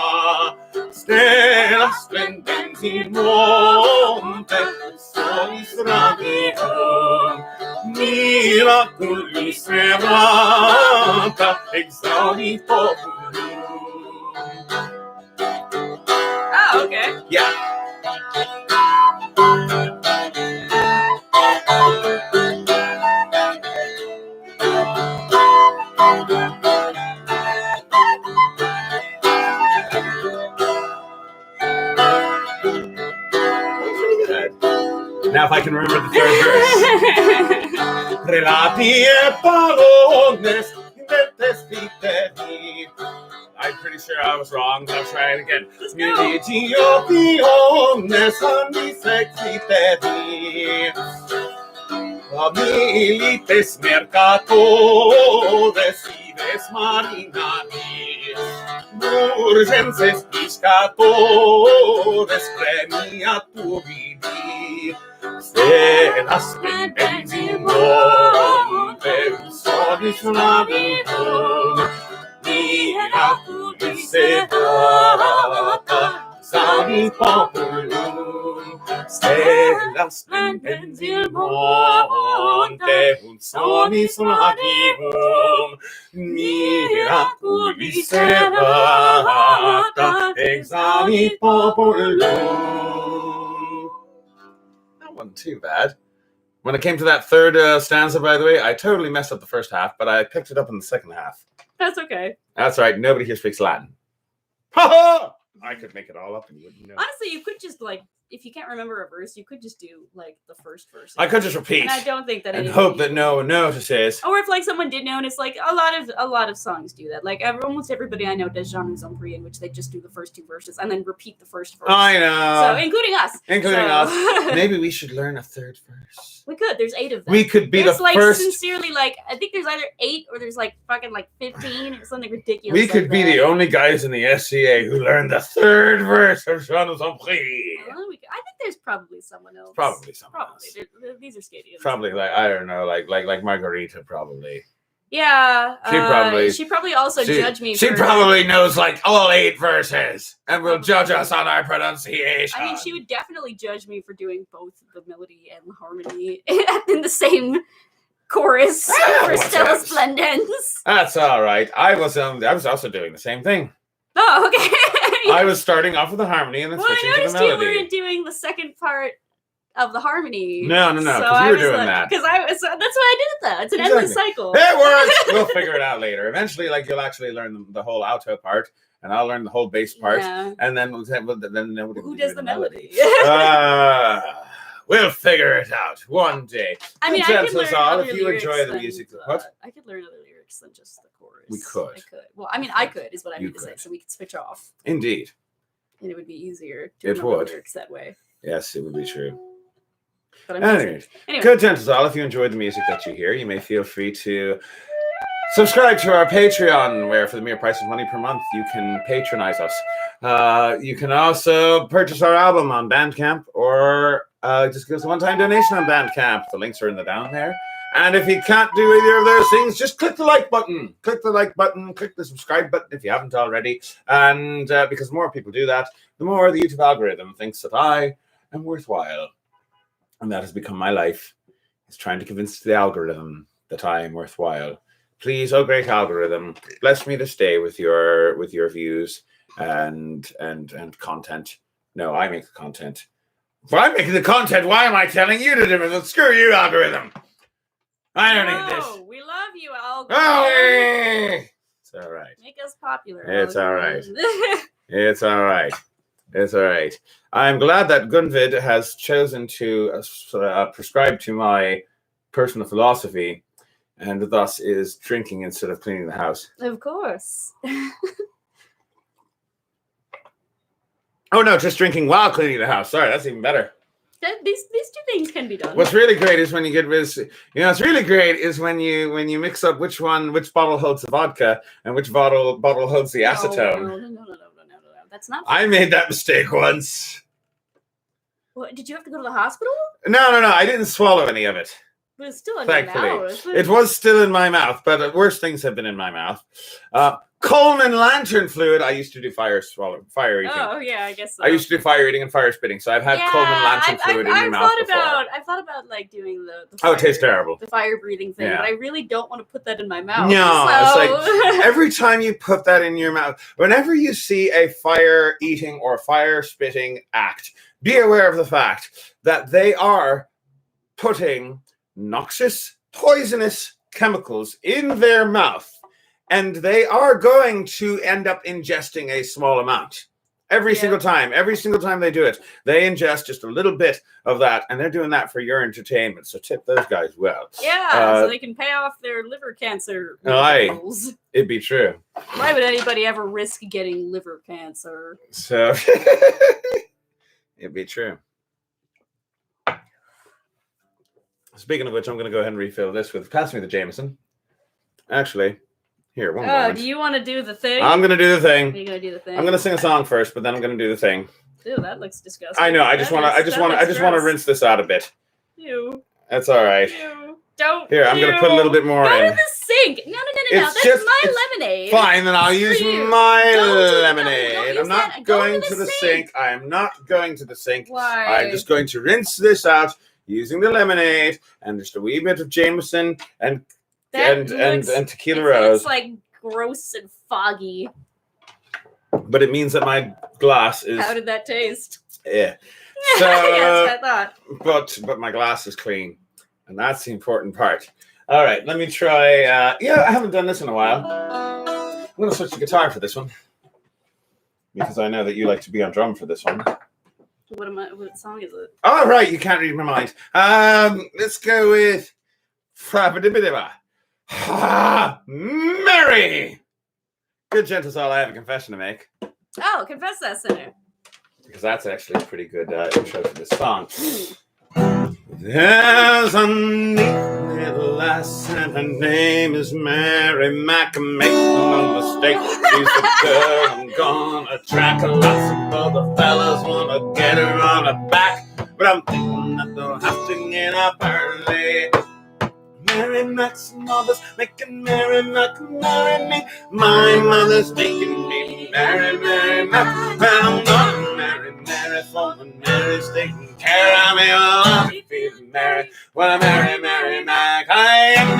stella splendens in monte, solis radivum, miraculi serata, exaudi populum. Oh, okay. Yeah. Now if I can remember the third verse. Relati e parones inventes viteri. I'm pretty sure I was wrong, but I'll try it again. Militio piones amis exiteri. Milites mercatores ives marinaris. Urgences piscatores premia tu vidi. Stella splendens in monte, solis navigum, miraculi serata, exami populum. Stella splendens in monte, solis navigum, miraculi serata, exami populum. Wasn't too bad. When it came to that third stanza, by the way, I totally messed up the first half, but I picked it up in the second half. That's okay. That's right. Nobody here speaks Latin. Ha ha! I could make it all up and you wouldn't know. Honestly, you could just if you can't remember a verse, you could just do the first verse. I could just repeat. And I don't think that. And hope that no one notices. Or if someone did notice, a lot of songs do that. Almost everybody I know does Jameson, in which they just do the first two verses and then repeat the first verse. I know. So including us. Us. Maybe we should learn a third verse. We could. There's 8 of them. We could be the first. Sincerely, I think there's either 8 or there's fucking 15 or something ridiculous. We could be the only guys in the SCA who learned the third verse of Jameson. I think there's probably someone else. Probably someone else. These are stadiums. Probably I don't know, like Margarita probably. Yeah. She probably also judged me. She probably knows all 8 verses and will judge us on our pronunciation. I mean, she would definitely judge me for doing both the melody and the harmony in the same chorus for Stella Splendens. That's all right. I was also doing the same thing. Oh, okay. I was starting off with the harmony and then switching to the melody. I noticed you weren't doing the second part of the harmony. No, because you were doing that. Because that's why I did it though. It's an endless cycle. It works. We'll figure it out later. Eventually, you'll actually learn the whole alto part, and I'll learn the whole bass part, and then who does the melody? We'll figure it out one day. I mean, I could learn other if you enjoy the music. What? I could learn other lyrics than just the chorus. We could. I could. Well, I mean, I could is what I mean to say. So we could switch off. Indeed. And it would be easier to remember lyrics that way. Yes, it would be true. But anyway, good gents all. If you enjoyed the music that you hear, you may feel free to subscribe to our Patreon, where for the mere price of money per month, you can patronize us. You can also purchase our album on Bandcamp, or just give us a one-time donation on Bandcamp. The links are in the down there. And if you can't do either of those things, just click the like button. Click the like button. Click the subscribe button if you haven't already. And because the more people do that, the more the YouTube algorithm thinks that I am worthwhile. And that has become my life. It's trying to convince the algorithm that I am worthwhile. Please, oh great algorithm, bless me this day with your views and content. No, I make the content. If I'm making the content, why am I telling you to do it? Screw you, algorithm. I don't need this. We love you, algorithm. Oh, it's all right. Make us popular. It's all right. Algorithm. It's all right. It's all right. I'm glad that Gunvid has chosen to prescribe to my personal philosophy and thus is drinking instead of cleaning the house. Of course. Oh, no, just drinking while cleaning the house. Sorry, that's even better. These two things can be done. What's really great is when you get rid of, what's really great is when you mix up which bottle holds the vodka and which bottle holds the acetone. No. That's not. I made that mistake once. What, did you have to go to the hospital? No. I didn't swallow any of it. But it's still in Thankfully. your mouth. It was still in my mouth, but worse things have been in my mouth. Coleman lantern fluid. I used to do fire eating. Oh yeah, I guess so. I used to do fire eating and fire spitting, so I've had Coleman lantern fluid in your mouth before. I thought about like doing the fire, it tastes terrible. The fire breathing thing, but I really don't want to put that in my mouth. No, so. It's like every time you put that in your mouth, whenever you see a fire eating or fire spitting act, be aware of the fact that they are putting noxious, poisonous chemicals in their mouth, and they are going to end up ingesting a small amount every single time they do it. They ingest just a little bit of that, and they're doing that for your entertainment, so tip those guys well. So they can pay off their liver cancer bills. It'd be true. Why would anybody ever risk getting liver cancer? So it'd be true. Speaking of which, I'm going to go ahead and refill this with. Pass me the Jameson. Actually, here, one moment. Do you want to do the thing? I'm going to do the thing. Are you going to do the thing? I'm going to sing a song first, but then I'm going to do the thing. Ew, that looks disgusting. I know. I just want to rinse this out a bit. Ew. That's all right. Ew. Don't. Here, I'm going to put a little bit more in. Go to the sink. No. That's my lemonade. Fine, then I'll use my lemonade. I'm not going to the sink. I am not going to the sink. Why? I'm just going to rinse this out using the lemonade and just a wee bit of Jameson and tequila rose. It's like gross and foggy. But it means that my glass is. How did that taste? Yeah. So, yes, I thought. But my glass is clean, and that's the important part. All right, let me try. I haven't done this in a while. I'm going to switch to guitar for this one because I know that you like to be on drum for this one. What song is it? All right, you can't read my mind. Let's go with Frabadibidiba. Mary! Good gentle soul, I have a confession to make. Oh, confess that, sinner. Because that's actually a pretty good intro to this song. There's a neat little lass and her name is Mary Mac. Make no mistake, she's the girl I'm gonna track. Lots of other fellas wanna get her on her back, but I'm thinking that they'll have to get up early. Mary Mac's mother's making Mary Mac marry me. My mother's making me marry Mac. But I'm gonna marry Mary for when Mary's taking care of me. Well, I'll be Mary when I marry Mac. I am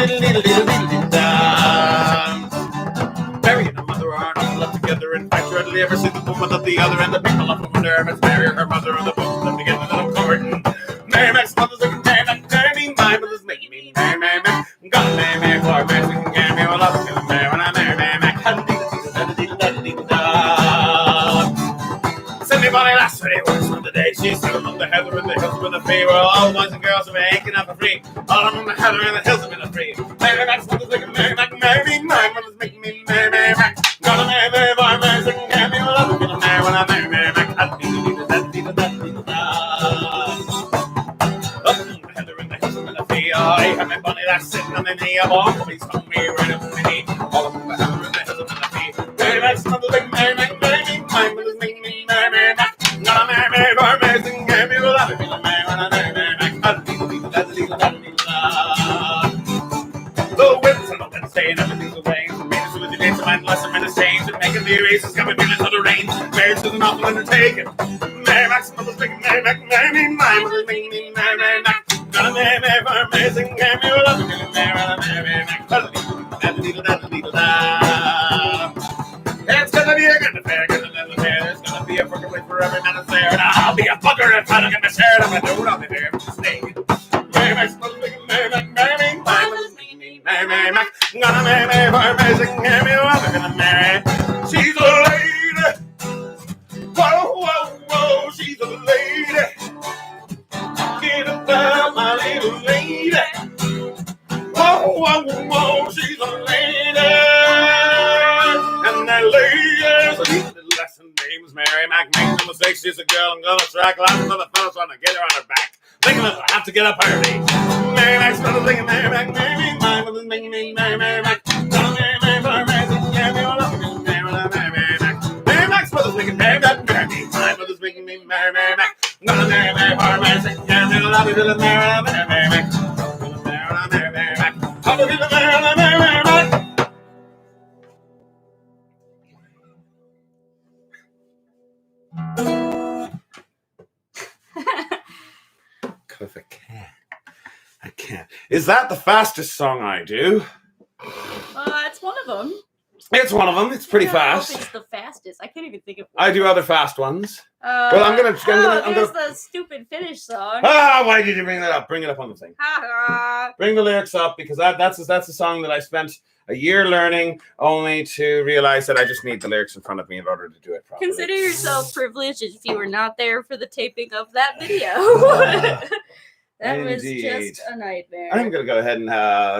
Mary and her mother are not left together and fight readily every single woman of the other, and the people of wonder if it's Mary or her mother and the both of them together that I'm courting. Mary Mac's mother's making Mary Mac marry me. My mother's making me marry Mac. I'm gonna marry Mary for Mary so can carry me. Well, I'll be Mary when I marry Mac. Anybody last 20 words from the day. She's sitting on the heather and the hills with the free. Well, all the boys and girls are aching up for free. All of them on the heather and the hills are the free. Mary Mac's mother's making Mary Mac marry me. My mother's making me marry Mac. Gonna marry Mary for Mary so can carry me. Well, I'll be Mary when I marry Mac. Up on the heather and the hills are the free. Oh, I have my bunny that's sitting on the knee. I'm all please come me right up my knee. All of them on the heather and the hills are the free. Mary Mac's mother's making Mary Mac marry me. My mother's making me Mary Mac. Gonna marry Mary for Mary so can carry me. Well, I'll be Mary when I marry Mac. awful undertaking. Mary Mac's mother's making Mary Mac, Mary me, my mother's making me Mary Mac. Gonna Mary Mac for amazing cameo, loving it, Mary Mac. It's gonna be a good affair, There's gonna be a fucking place for every man is there, and I'll be a fucker if I don't get my share. I'm gonna do it, I'll be there for the stay. Mary Mac's mother's making Mary Mac, Mary me, my mother's making me Mary Mac. Gonna Mary Mac for amazing cameo, I'm gonna marry. She's a lady. Whoa, whoa, whoa, she's a lady. Get up there, my little lady. Whoa, whoa, whoa, she's a lady. And that lady's a little lesson name is Mary Mac. Make no mistake, she's a girl I'm gonna track. Lots of other fellas trying to get her on her back. Thinking I have to get up early. Mary Mac's gonna sing Mary Mac, Mary me, my mother's making me Mary Mac. Gonna Mary Mac for amazing cameo, loving me, Mary Mac. Mary Mac's mother's making Mary Mac, Mary me, my mother's making me Mary Mac. Gonna Mary Mac for amazing cameo, loving me, Mary Mac. Mary Mac. I'll be the Mary Mac. Because I can't. Is that the fastest song I do? It's one of them. It's one of them. It's pretty fast. It's the fastest. I can't even think of one. I do other fast ones. Well, I'm gonna. There's the stupid finish song. Why did you bring that up? Bring it up on the thing. Ha. Bring the lyrics up, because that's a song that I spent a year learning, only to realize that I just need the lyrics in front of me in order to do it properly. Consider yourself privileged if you were not there for the taping of that video. That was just a nightmare. I'm going to go ahead and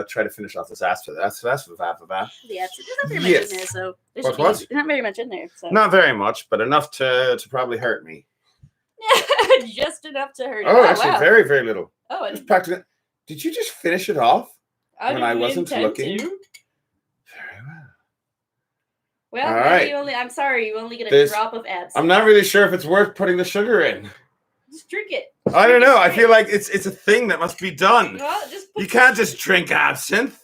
try to finish off this after that. So that's with half of that. Yeah, there's not very much in there, so there's not very much in there. So. Not very much, but enough to probably hurt me. Just enough to hurt. Oh, actually, wow. Very, very little. Oh, just practically. Did you just finish it off when I wasn't looking? To. Very well. Well, all right. I'm sorry, you only get a drop of absinthe. I'm not really sure if it's worth putting the sugar in. Just drink it. I don't know. I feel like it's a thing that must be done. Well, you can't just drink absinthe.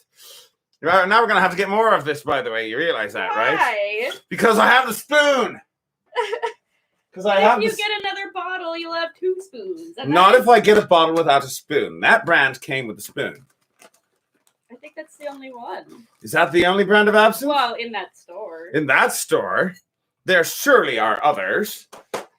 Now we're going to have to get more of this, by the way. You realize that, Why? right? Because I have the spoon. Because if you get another bottle, you'll have 2 spoons. Not if I get a bottle without a spoon. That brand came with a spoon. I think that's the only one. Is that the only brand of absinthe? Well, in that store. In that store, there surely are others.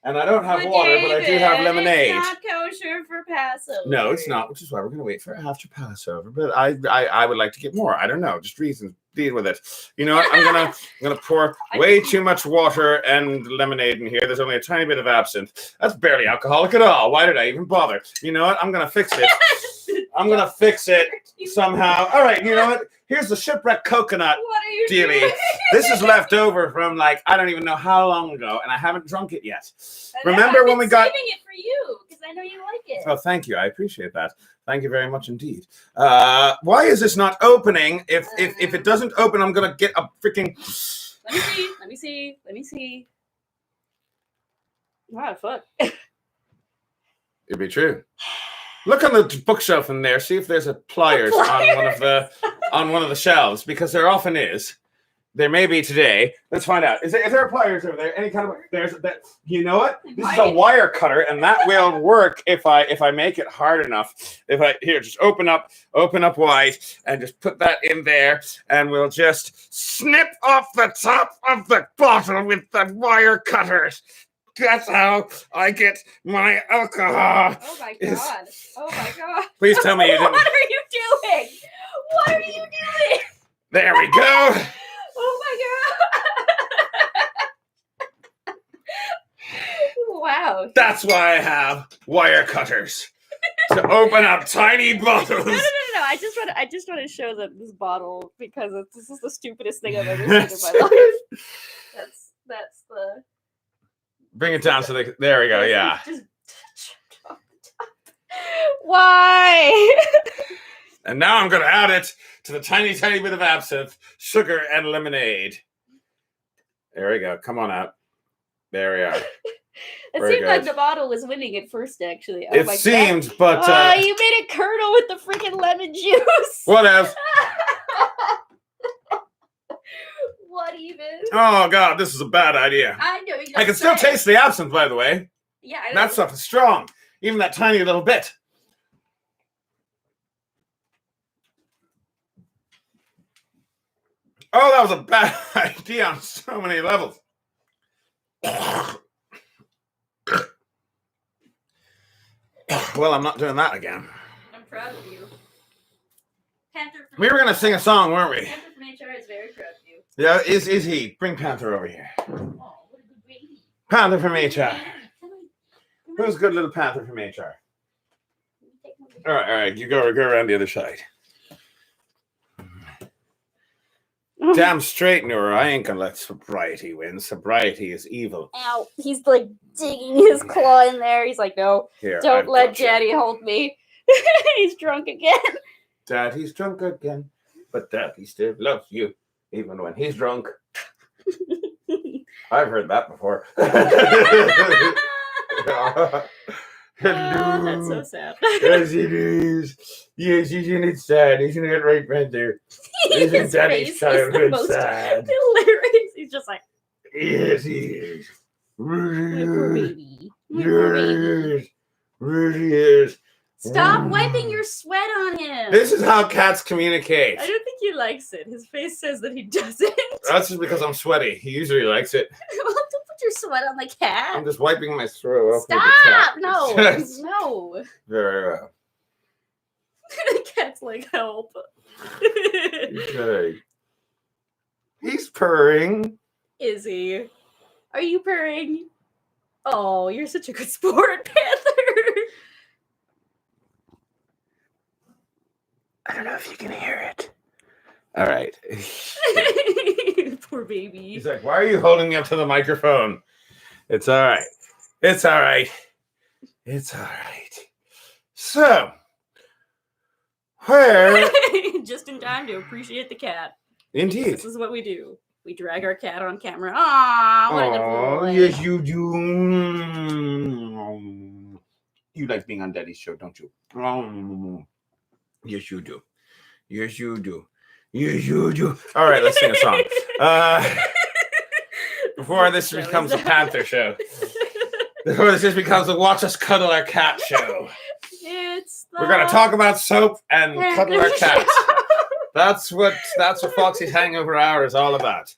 And I don't have water, but I do have lemonade. It's not kosher for Passover. No, it's not, which is why we're going to wait for after Passover. But I would like to get more. I don't know, just reasons. Deal with it. You know what? I'm gonna pour way too much water and lemonade in here. There's only a tiny bit of absinthe. That's barely alcoholic at all. Why did I even bother? You know what? I'm gonna fix it. I'm gonna fix it somehow. All right. You know what? Here's the shipwreck coconut. What are you dearie. doing? This is left over from I don't even know how long ago, and I haven't drunk it yet. Remember when we got saving it for you because I know you like it. Oh, thank you. I appreciate that. Thank you very much indeed. Why is this not opening? If it doesn't open, I'm gonna get a freaking. Let me see. Wow, fuck. It'd be true. Look on the bookshelf in there. See if there's a pliers on one of the shelves, because there often is. There may be today. Let's find out. Is there a pliers over there? Any kind of there's that. You know what? This is a wire cutter, and that will work if I make it hard enough. Just open up wide, and just put that in there, and we'll just snip off the top of the bottle with the wire cutters. That's how I get my alcohol. Oh my god! Oh my god! Please tell me you didn't. What are you doing? What are you doing? There we go. Oh my god! Wow. That's why I have wire cutters to open up tiny bottles. No. I just want to show them this bottle because this is the stupidest thing I've ever seen in my life. That's the. Bring it down there we go. Yeah. Just on the top. Why? And now I'm going to add it to the tiny bit of absinthe, sugar, and lemonade. There we go. Come on out. There we are. It seemed like the bottle was winning at first, actually. Oh, it seemed, but... you made it curdle with the freaking lemon juice. Whatever. What even. Oh, God, this is a bad idea. I know. I can still taste the absinthe, by the way. Yeah, I know. That stuff is strong. Even that tiny little bit. Oh, that was a bad idea on so many levels. Well, I'm not doing that again. I'm proud of you. Panther from We were going to sing a song, weren't we? Panther from HR is very proud of you. Yeah, is he? Bring Panther over here. Oh, what a good baby. Panther from HR. Come on. Who's a good little Panther from HR? All right. You go around the other side. Damn straight, Nora. I ain't gonna let sobriety win. Sobriety is evil. Ow. He's like digging his claw in there. He's like, no, Here, don't let Daddy hold me. He's drunk again. Daddy's drunk again, but Daddy still loves you, even when he's drunk. I've heard that before. Oh, that's so sad. Yes, it is. Yes, isn't it sad? Isn't it right, Panther? Isn't Daddy's childhood sad? Hilarious. He's just like, Yes, he is. my poor baby. My Yes, poor baby. really is. Stop wiping your sweat on him. This is how cats communicate. I don't think he likes it. His face says that he doesn't. That's just because I'm sweaty. He usually likes it. Well, don't put your sweat on the cat. I'm just wiping my throat. Stop! No, no. Very well. The cat's like, help. Okay. He's purring. Is he? Are you purring? Oh, you're such a good sport, Panther. I don't know if you can hear it. All right. Poor baby. He's like, why are you holding me up to the microphone? It's all right. It's all right. It's all right. So, where? Just in time to appreciate the cat. Indeed. This is what we do. We drag our cat on camera. Aw, what a good boy. Yes, you do. You like being on Daddy's show, don't you? Yes, you do. Yes, you do. Yes, you do. All right, let's sing a song. Before this becomes a Panther show. Before this just becomes a watch us cuddle our cat show. We're going to talk about soap and cuddle our cats. That's what Foxy's Hangover Hour is all about.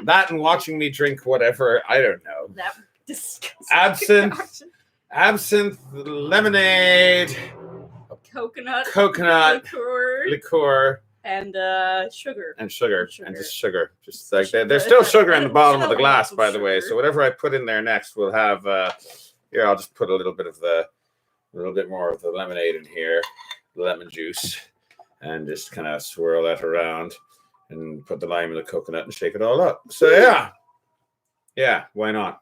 That and watching me drink whatever, I don't know. That disgusting. Absinthe, lemonade, coconut liqueur, and sugar. And just sugar. Just like there's still sugar in the bottom of the glass, by the way. So whatever I put in there next, we'll have. Here, I'll just put a little bit more of the lemonade in here, lemon juice, and just kind of swirl that around, and put the lime in the coconut and shake it all up. So yeah, why not?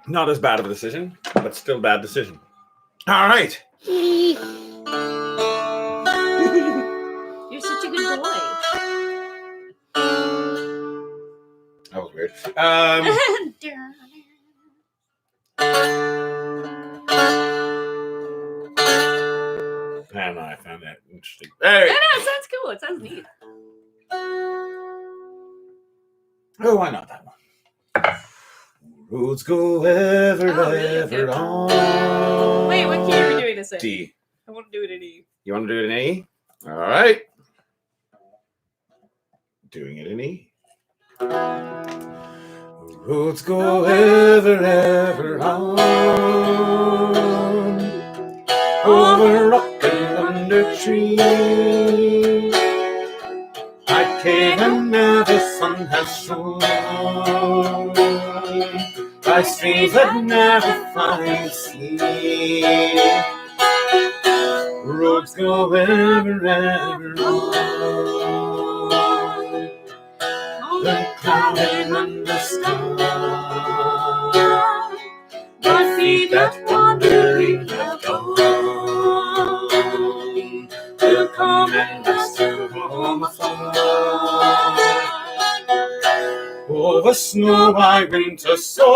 Not as bad of a decision, but still bad decision. All right. You're such a good boy. That was weird. And I found that interesting. Hey. No, it sounds cool. It sounds neat. Oh, why not that one? Roads go ever on. Wait, what key are we doing this in? D. I want to do it in E. You want to do it in E? All right. Doing it in E. Roads go ever on. Over rock and under tree. I came and now the sun has shone. By streams that never find sea. Roads go ever on. The clouding and the storm. My feet that wandering have gone. Will come and rest home afar. Over snow by winter storm,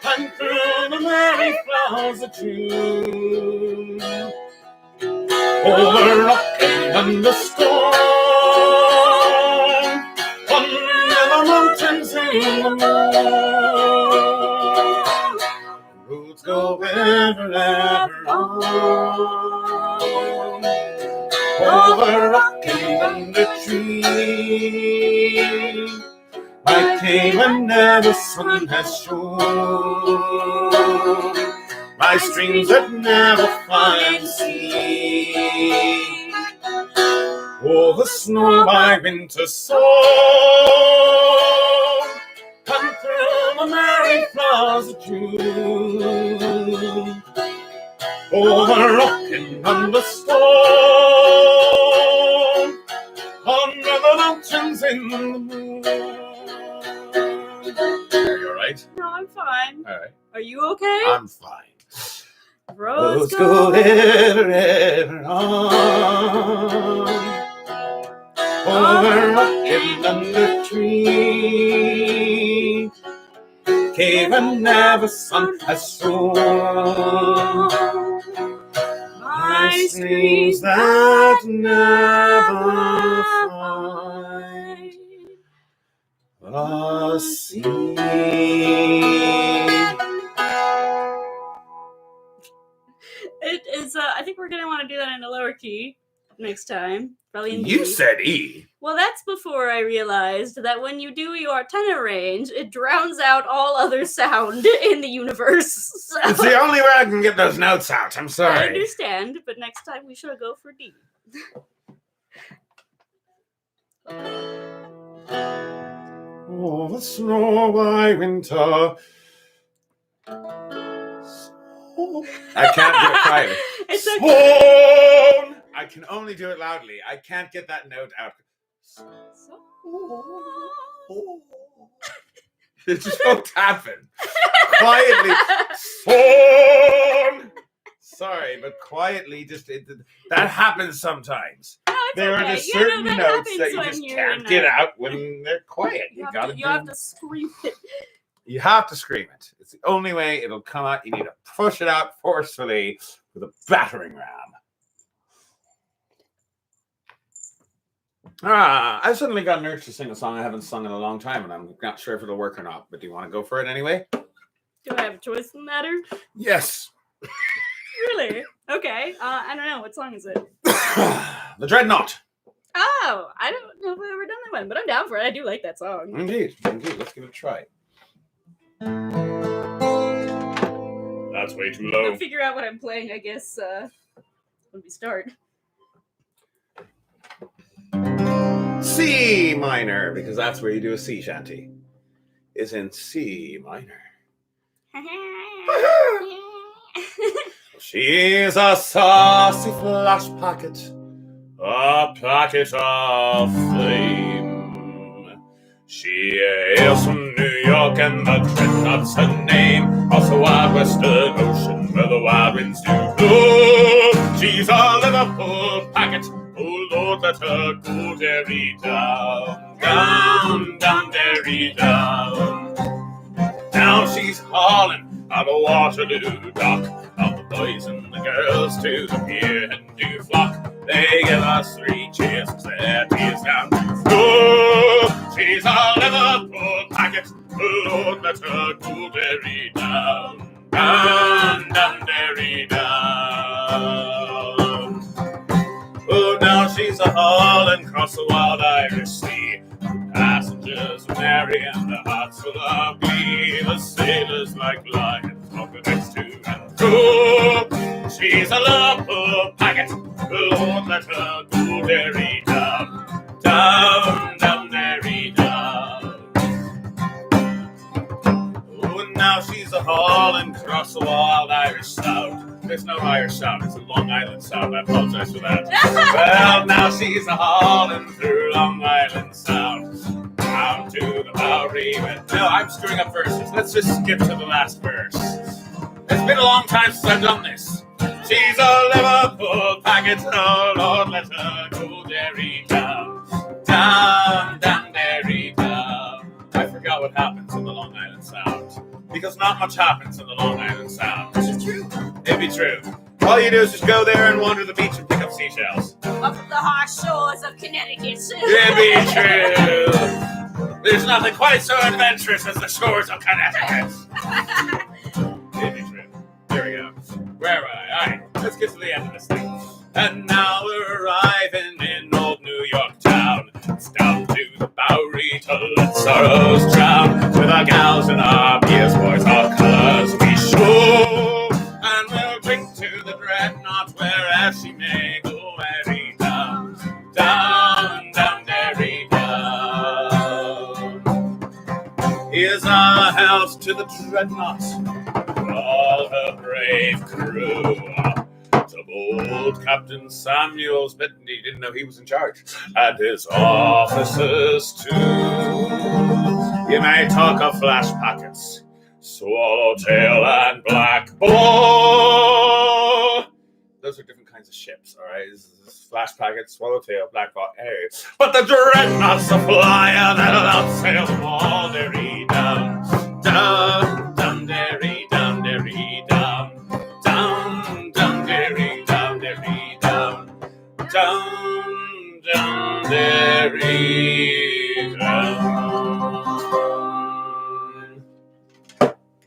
and through the merry flowers of June. over rocking thunderstorm, under the mountains in the moon. Roads go ever, ever on, over rock and under tree. I came and never sun has shone, my streams that never find sea. Oh, the snow by winter sown, come through the merry flowers of June. Over rock and under stone, under the mountains in the moon. Are you alright? No, I'm fine. Alright. Are you okay? I'm fine. Roads go ever, ever on, over rock and under tree. Cave and never sun has shone, my streams that never find the sea. It is. I think we're gonna want to do that in a lower key next time. Probably in You D. said E. Well, that's before I realized that when you do your tenor range, it drowns out all other sound in the universe. So It's the only way I can get those notes out. I'm I sorry. understand, but next time we shall go for D. Oh, the snow by winter. I can't do it quietly. It's okay. Swoon! I can only do it loudly. I can't get that note out. It just won't happen. Quietly. Swoon! Sorry, but quietly, that happens sometimes. No, it's There okay. are just certain that notes happens that you when just you're can't in get a- out when they're quiet. You have to scream it. You have to scream it. It's the only way it'll come out. You need to push it out forcefully with a battering ram. I suddenly got an urge to sing a song I haven't sung in a long time, and I'm not sure if it'll work or not. But do you want to go for it anyway? Do I have a choice in the matter? Yes. Really? Okay. I don't know. What song is it? The Dreadnought. Oh, I don't know if I've ever done that one, but I'm down for it. I do like that song. Indeed. Let's give it a try. That's way too I'll low. figure out what I'm playing, I guess, when we start. C minor, because that's where you do a sea shanty. Is in C minor. She's a saucy flash packet, a packet of flame. She hails from New York and the Dreadnought's her name. Across the wide western ocean where the wild winds do blow. She's a Liverpool packet, oh Lord, let her go derry down, down, down, derry down. Now she's hauling out of Waterloo dock, all the boys and the girls to the pier and do flock. They give us 3 cheers as their tears down to flow. She's a Liverpool packet, oh Lord, let her go derry down, down, down, derry down. Oh, now she's a hauling across the wild Irish Sea. The passengers are merry and their hearts full of glee. The sailors like lions walking next to and through. She's a Liverpool packet, Lord, let her go derry down, down, down, derry down. Oh, and now she's a hauling across the wild Irish Sound. There's no Irish Sound, it's a Long Island Sound. I apologize for that. Well, now she's a hauling through Long Island Sound, down to the Bowery. No, I'm screwing up verses. Let's just skip to the last verse. It's been a long time since I've done this. She's a Liverpool packet, oh Lord, let her go derry down, down, down, derry down. I forgot what happens in the Long Island Sound, because not much happens in the Long Island Sound. This is true. It'd be true. All you do is just go there and wander the beach and pick up seashells. Up the harsh shores of Connecticut. It be true. There's nothing quite so adventurous as the shores of Connecticut. It be true. Here we go. Where am I? All right, let's get to the end of this thing. And now we're arriving in old New York town. It's down to the Bowery to let sorrows drown. With our gals and our beers, boys, our colors we show. And we'll drink to the dreadnought wherever she may go. Wherry down, down, down, derry down. Here's our health to the dreadnought, all her brave crew. Of old Captain Samuels, but he didn't know he was in charge, and his officers too. You may talk of flash packets, swallowtail and black bull. Those are different kinds of ships, all right? This is flash packet, swallowtail, black bull. Hey. But the dreadnought's a flyer that'll outsail them all. Derry down, down, down, derry down, derry down, down, down, derry down, derry down, down, down, derry down.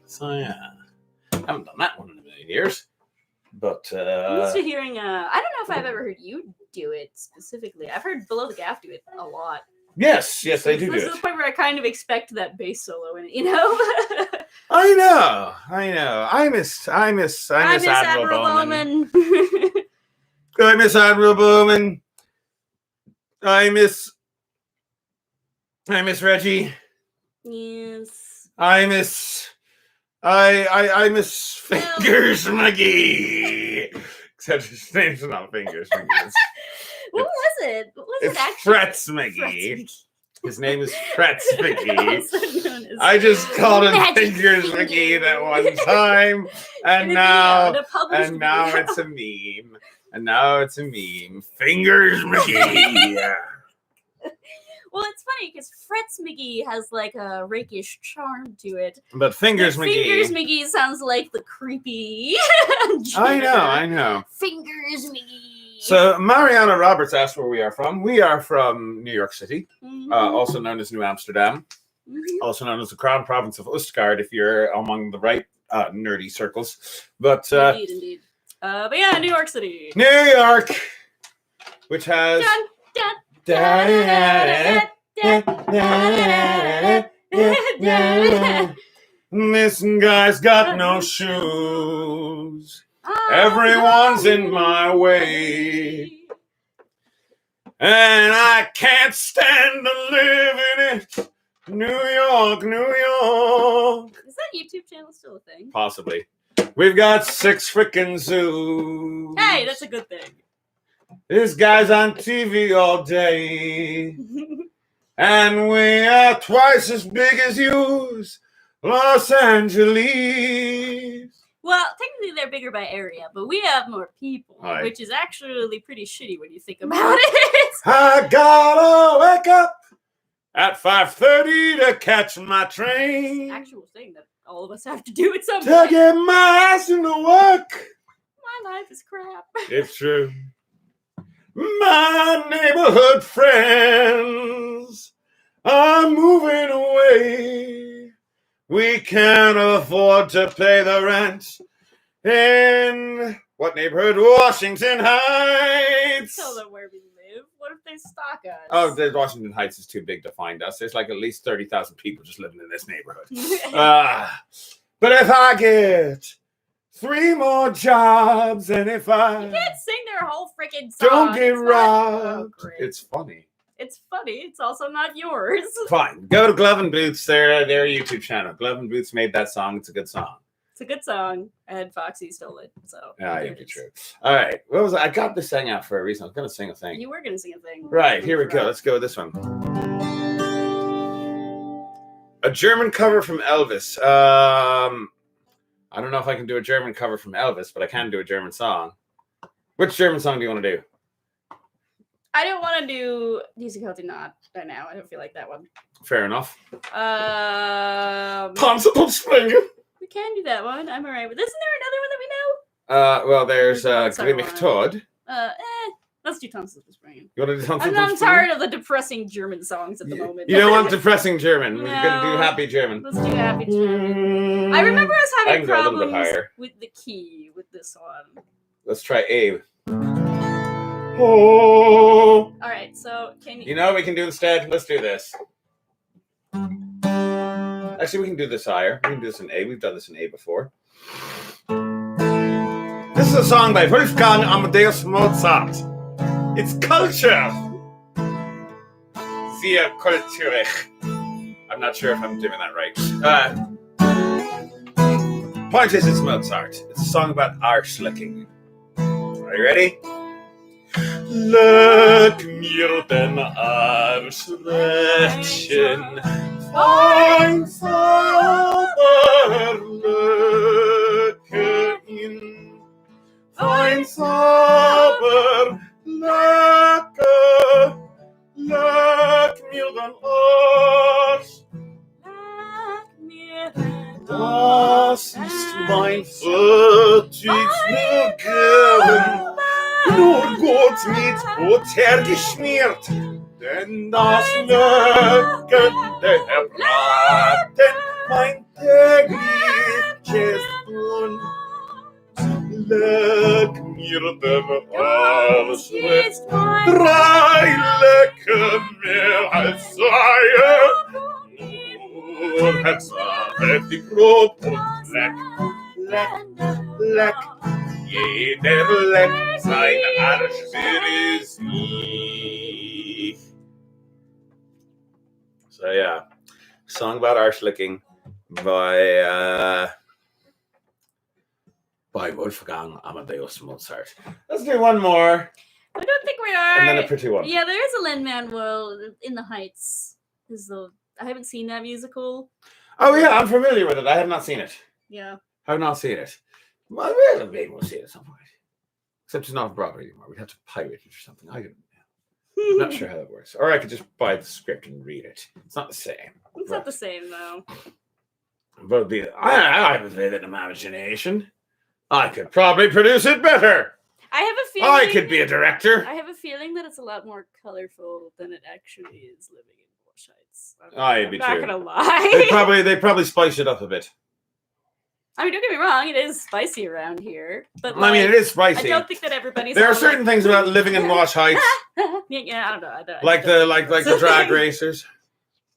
So yeah, I haven't done that one in a million years. But I'm used to hearing. I don't know if I've ever heard you do it specifically. I've heard Below the Gaff do it a lot. Yes, they do. This is the point where I kind of expect that bass solo in it, you know. I know. I miss Admiral Bowman. I miss Admiral Bowman. I miss Reggie. Yes. I miss Fingers McGee. Except his name's not Fingers McGee. What was it? What was it actually? Frets McGee. His name is Frets McGee. I just called him Fingers McGee that one time, and now it's a meme. Fingers McGee. Well, it's funny because Frets McGee has like a rakish charm to it. But Fingers McGee sounds like the creepy. I know. Fingers McGee. So Mariana Roberts asked where we are from. We are from New York City, also known as New Amsterdam, also known as the Crown Province of Østgard if you're among the right nerdy circles. But indeed. But yeah, New York City. New York, which has this guy's got no shoes. Everyone's in my way, and I can't stand to live in it. New York. Is that YouTube channel still a thing? Possibly. We've got 6 frickin' zoos. Hey, that's a good thing. This guy's on TV all day, and we are twice as big as yours, Los Angeles. Well, technically they're bigger by area, but we have more people, Right. which is actually pretty shitty when you think about it. I gotta wake up at 5:30 to catch my train. Actual thing that all of us have to do at some To point. get my ass into work. My life is crap. It's true. My neighborhood friends are moving away. We can't afford to pay the rent in what neighborhood? Washington Heights. Tell them where we live. What if they stalk us? Oh, Washington Heights is too big to find us. There's like at least 30,000 people just living in this neighborhood. But if I get 3 more jobs, and if I You can't sing their whole freaking song. don't get It's not- robbed, Oh, great. it's funny. It's funny. It's also not yours. Fine. Go to Glove and Boots, their YouTube channel. Glove and Boots made that song. It's a good song. It's a good song, and Foxy stole it. So Yeah, there it'd it be is. true. All right. What was I got this thing out for a reason. I was going to sing a thing. You were gonna sing a thing. Right. Here we go. Let's go with this one. A German cover from Elvis. I don't know if I can do a German cover from Elvis, but I can do a German song. Which German song do you want to do? I don't want to do Diese Kalte Naht right now. I don't feel like that one. Fair enough. Um, Panzer springen. we can do that one. I'm alright with. Isn't there another one that we know? Well, there's That's Grimmick Todd. Let's do Tonsils for Spring. You want to do Tonsils I'm tired of the depressing German songs at the moment. You don't want depressing German. No. We're going to do happy German. Let's do happy German. I remember us having go a little bit problems higher. with the key with this one. Let's try Abe. Oh. All right, so can you? You know what we can do instead? Let's do this. Actually, we can do this higher. We can do this in A. We've done this in A before. This is a song by Wolfgang Amadeus Mozart. It's culture. Sehr kulturig. I'm not sure if I'm doing that right. Point is, it's Mozart. It's a song about arse licking. Are you ready? Leck mir den Arsch lecken, fein sauber lecke ihn, fein sauber lecke, leck mir den Arsch. Das ist mein Verdienstbegehren. Nur gut mit Butter geschmiert, denn das leckende Braten mein tägliches Brot. Leck mir den Arsch mit 3 Lecken mehr als 2. Nur Hauptsache die Brot und leck, leck, leck. Jeder leckt sein Arsch für sich. So yeah, song about arse licking by Wolfgang Amadeus Mozart. Let's do one more. I don't think we are. And then a pretty one. Yeah, there is a Lin-Manuel In the Heights. I haven't seen that musical. Oh yeah, I'm familiar with it. I have not seen it. Yeah. I have not seen it. Well, maybe we'll see it at some point. Except it's not Broadway anymore. We'd have to pirate it or something. I'm not sure how that works. Or I could just buy the script and read it. It's not the same. It's not the same, though. But I have a vivid imagination. I could probably produce it better. I have a feeling. I could be a director. I have a feeling that it's a lot more colorful than it actually is living in Walsh Heights. I'd be not gonna lie. They probably spice it up a bit. I mean, don't get me wrong, it is spicy around here. But I mean, it is spicy. I don't think that everybody's. There are certain things about living in Walsh Heights. Yeah, I don't know. Like the drag racers.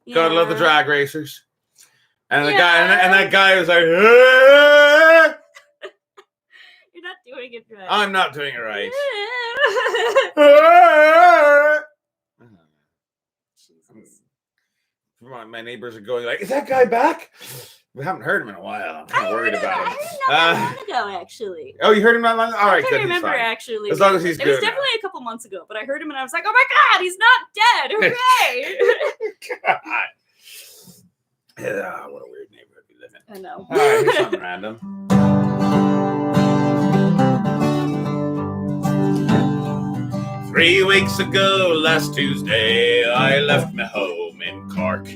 Yeah. Gotta love the drag racers. And the guy and that guy was like, ah! You're not doing it right. I'm not doing it right. Jesus. My neighbors are going like, is that guy back? We haven't heard him in a while. I'm kind of worried about him. I heard him not long ago, actually. Oh, you heard him not long ago? All right, I can't remember, actually. As long as he's good. It was definitely a couple months ago, but I heard him and I was like, oh my God, he's not dead. Hooray! God. Yeah, what a weird neighborhood we live in. I know. All right, here's something random. 3 weeks ago, last Tuesday, I left my home in Cork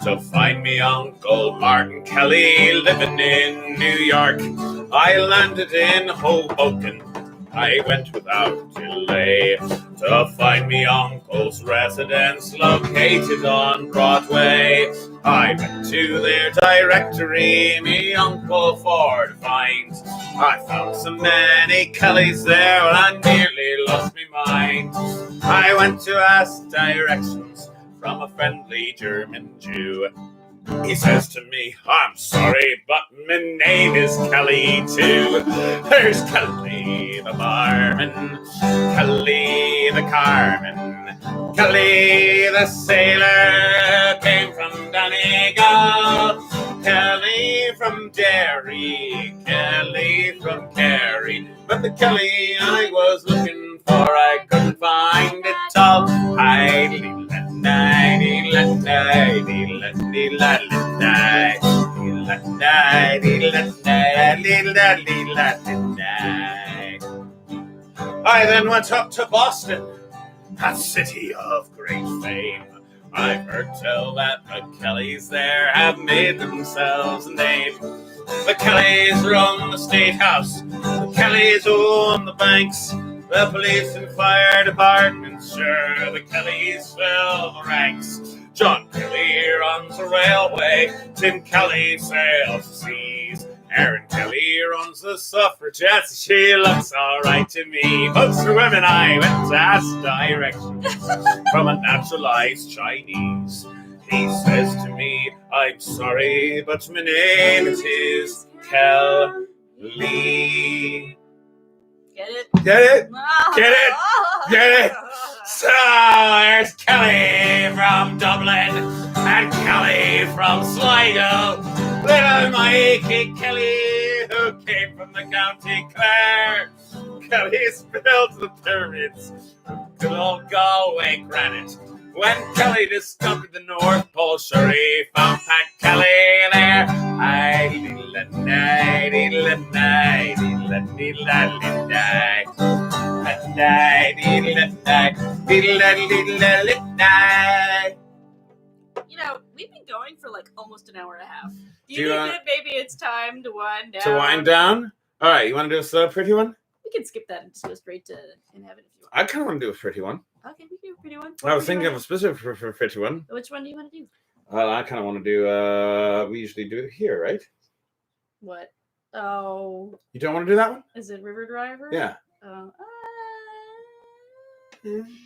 to find me Uncle Martin Kelly living in New York. I landed in Hoboken. I went without delay to find me uncle's residence located on Broadway. I went to their directory, me uncle for to find. I found so many Kellys there, I nearly lost me mind. I went to ask directions from a friendly German Jew. He says to me, I'm sorry, but my name is Kelly too. There's Kelly the barman, Kelly the carman, Kelly the sailor came from Donegal, Kelly from Derry, Kelly from Kerry. But the Kelly I was looking for, I couldn't find it all. I then went up to Boston, that city of great fame. I've heard tell that the Kellys there have made themselves a name. The Kellys run the State House, the Kellys own the banks, the police and fire departments, sure, the Kellys fill the ranks. John Kelly runs a railway, Tim Kelly sails the seas, Aaron Kelly runs the suffragettes, she looks alright to me. Folks for women, I went to ask directions from a naturalized Chinese. He says to me, I'm sorry, but my name is Kelly. Get it? Get it? Get it? Get it? So there's Kelly from Dublin and Kelly from Sligo. Little Mikey Kelly, who came from the County Clare. Kelly's built the pyramids of good old Galway granite. When Kelly discovered the North Pole, sure he found Pat Kelly there. You know, we've been going for like almost an hour and a half. Do Do you you think want- that maybe it's time to wind down? To wind down? All right, you want to do a slow, pretty one? We can skip that and just go straight to In Heaven if you want. I kind of want to do a pretty one. Okay, we can do a pretty one. I was thinking of a specific for pretty one. Which one do you want to do? Well, I kind of want to do, we usually do it here, right? What? Oh, You don't want to do that one? is it River Driver? Yeah. Oh,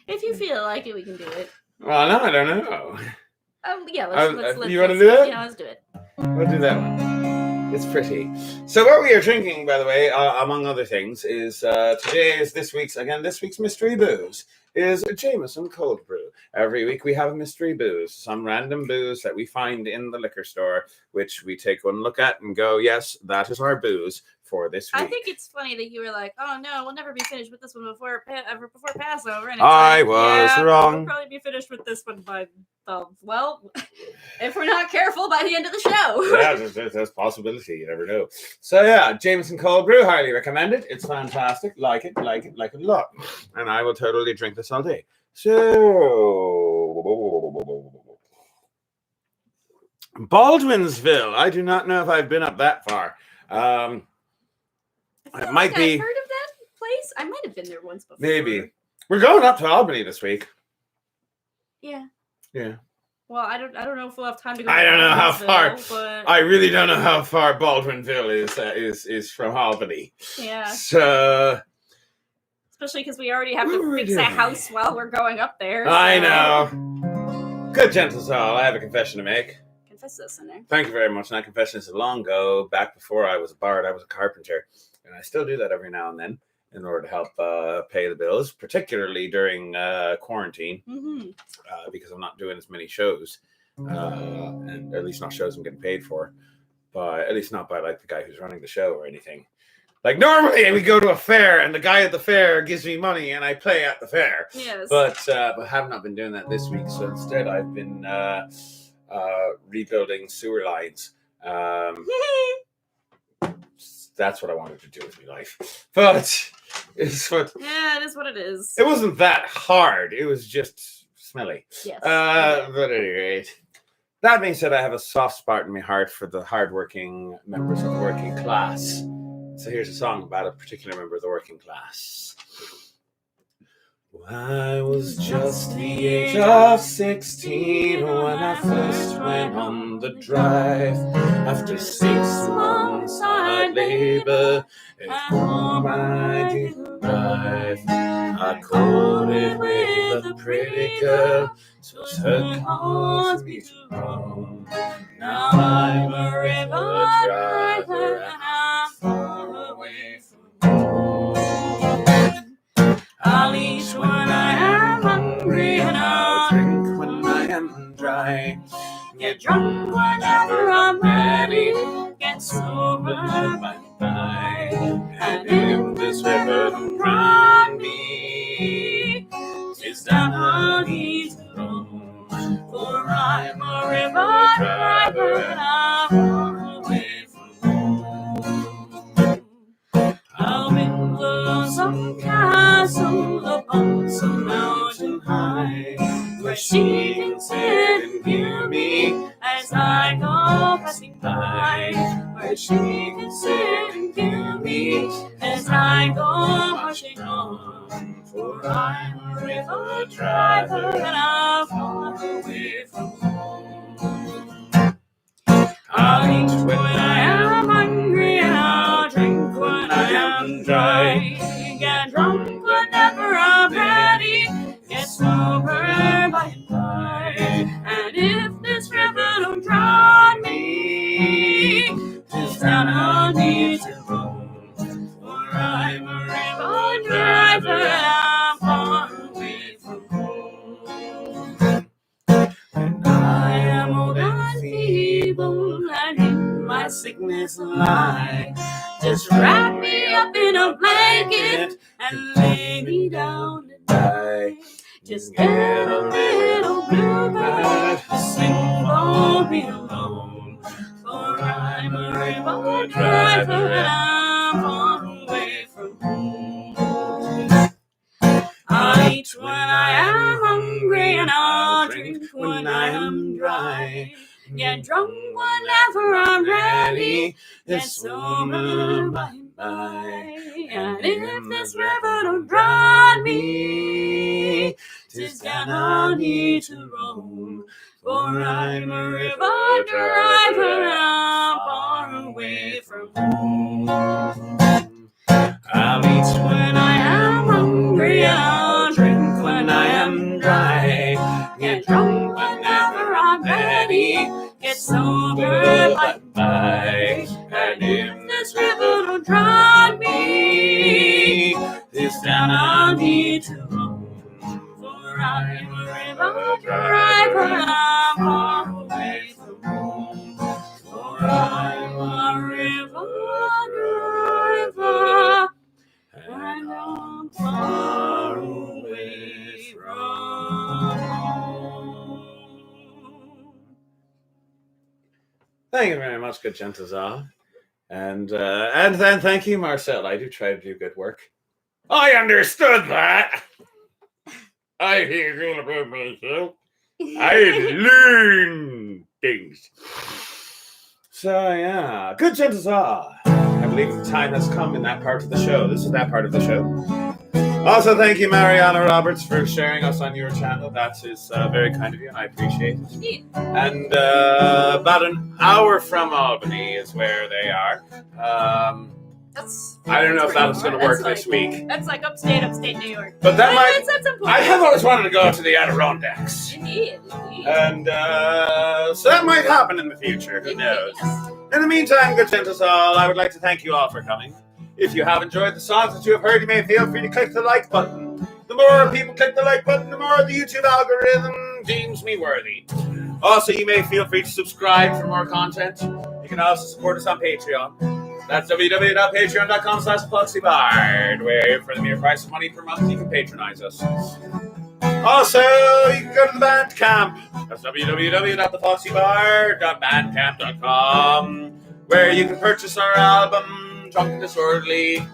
if you feel like it, we can do it. Well, no, I don't know. Yeah, let's you want to do that? Yeah, let's do it. We'll do that one. It's pretty. So what we are drinking, by the way, among other things, is this week's mystery booze is a Jameson cold brew. Every week we have a mystery booze, some random booze that we find in the liquor store, which we take one look at and go, yes, that is our booze for this week. I think it's funny that you were like, "Oh no, we'll never be finished with this one before Passover." And it's I like, was yeah, wrong. We'll probably be finished with this one by if we're not careful, by the end of the show. Yeah, there's a possibility. You never know. So yeah, Jameson cold brew, highly recommend it. It's fantastic. Like it a lot. And I will totally drink this all day. So Baldwinsville. I do not know if I've been up that far. It might be. I've heard of that place. I might have been there once before. Maybe. We're going up to Albany this week. Yeah. Yeah. Well, I don't know if we'll have time to go. I don't know how far. But I really don't know how far Baldwinville is from Albany. yeah. So. Especially because we already have to What fix are we a doing? house while we're going up there. I so- know. Good gentle soul. I have a confession to make. Confess this, sinner. Thank you very much. And that confession is long ago. Back before I was a bard, I was a carpenter. And I still do that every now and then in order to help pay the bills, particularly during quarantine, because I'm not doing as many shows, and at least not shows I'm getting paid for, but at least not by like the guy who's running the show or anything. Like normally we go to a fair and the guy at the fair gives me money and I play at the fair. Yes. But have not been doing that this week. So instead I've been rebuilding sewer lines. That's what I wanted to do with my life. But yeah, it is what it is. it wasn't that hard. It was just smelly. Yes. But at any rate, that being said, I have a soft spot in my heart for the hardworking members of the working class. So here's a song about a particular member of the working class. I was just the age of 16 when I first went on the drive. After 6 months hard labor at home I did arrive. I courted with a pretty girl, 'twas her caused me to roam. Now I'm a river driver and I'm far away from home. I'll eat when I am hungry and I'll drink when I am dry. Get drunk whenever I'm ready, get sober by and by. And in this river don't drown me, 'tis down I need to roam. For I'm a river driver and I'm far away from home. I'll build a lonesome castle upon some mountain high, where she can sit and hear me as I go passing by. Where she can sit and hear me as time go marching on, for I'm a river driver and I'm far away from home. I'll eat when I am hungry and I'll drink when I am dry. Get drunk whenever I'm ready, get sober by and by. And if this river don't drown me, just down on me to roam. For I'm a river driver and I'm far away from home. And I am old and feeble and in my sickness lie. Just wrap me up in a blanket and lay me down to die. Just get a little bluebird to sing for me alone. For I'm a river driver and I'm far away from home. I'll eat when I am hungry and I'll drink when I am dry. Get drunk whenever I'm ready, get sober by and by. And if this river don't drown me, 'tis down on me to roam. For I'm a river driver and I'm far away from home. I'll eat when I am hungry, I'll drink when I am dry. Get drunk whenever I'm ready, get sober by and by. And if this river don't drown me, it's down on me to roam. For I'm a river driver and I'm far away from home. For I'm a river driver and I'm far away from home. Thank you very much, good gentlemen. And then thank you, Marcel. I do try to do good work. I understood that. I think it's all about myself. I learn things. So yeah, good gentlemen. I believe the time has come in that part of the show. This is that part of the show. Also, thank you, Mariana Roberts, for sharing us on your channel. That is very kind of you, and I appreciate it. Indeed. And about an hour from Albany is where they are. I don't know if that's going to work this week. That's like upstate New York. But that might. That's important. I have always wanted to go to the Adirondacks. Indeed. And so that might happen in the future. Who knows? Yes. In the meantime, good gentles all, I would like to thank you all for coming. If you have enjoyed the songs that you have heard, you may feel free to click the like button. The more people click the like button, the more the YouTube algorithm deems me worthy. Also, you may feel free to subscribe for more content. You can also support us on Patreon. That's www.patreon.com/FoxyBard, where for the mere price of money per month, you can patronize us. Also, you can go to the Bandcamp. That's www.thefoxybard.bandcamp.com, where you can purchase our album, Drunk and Disorderly,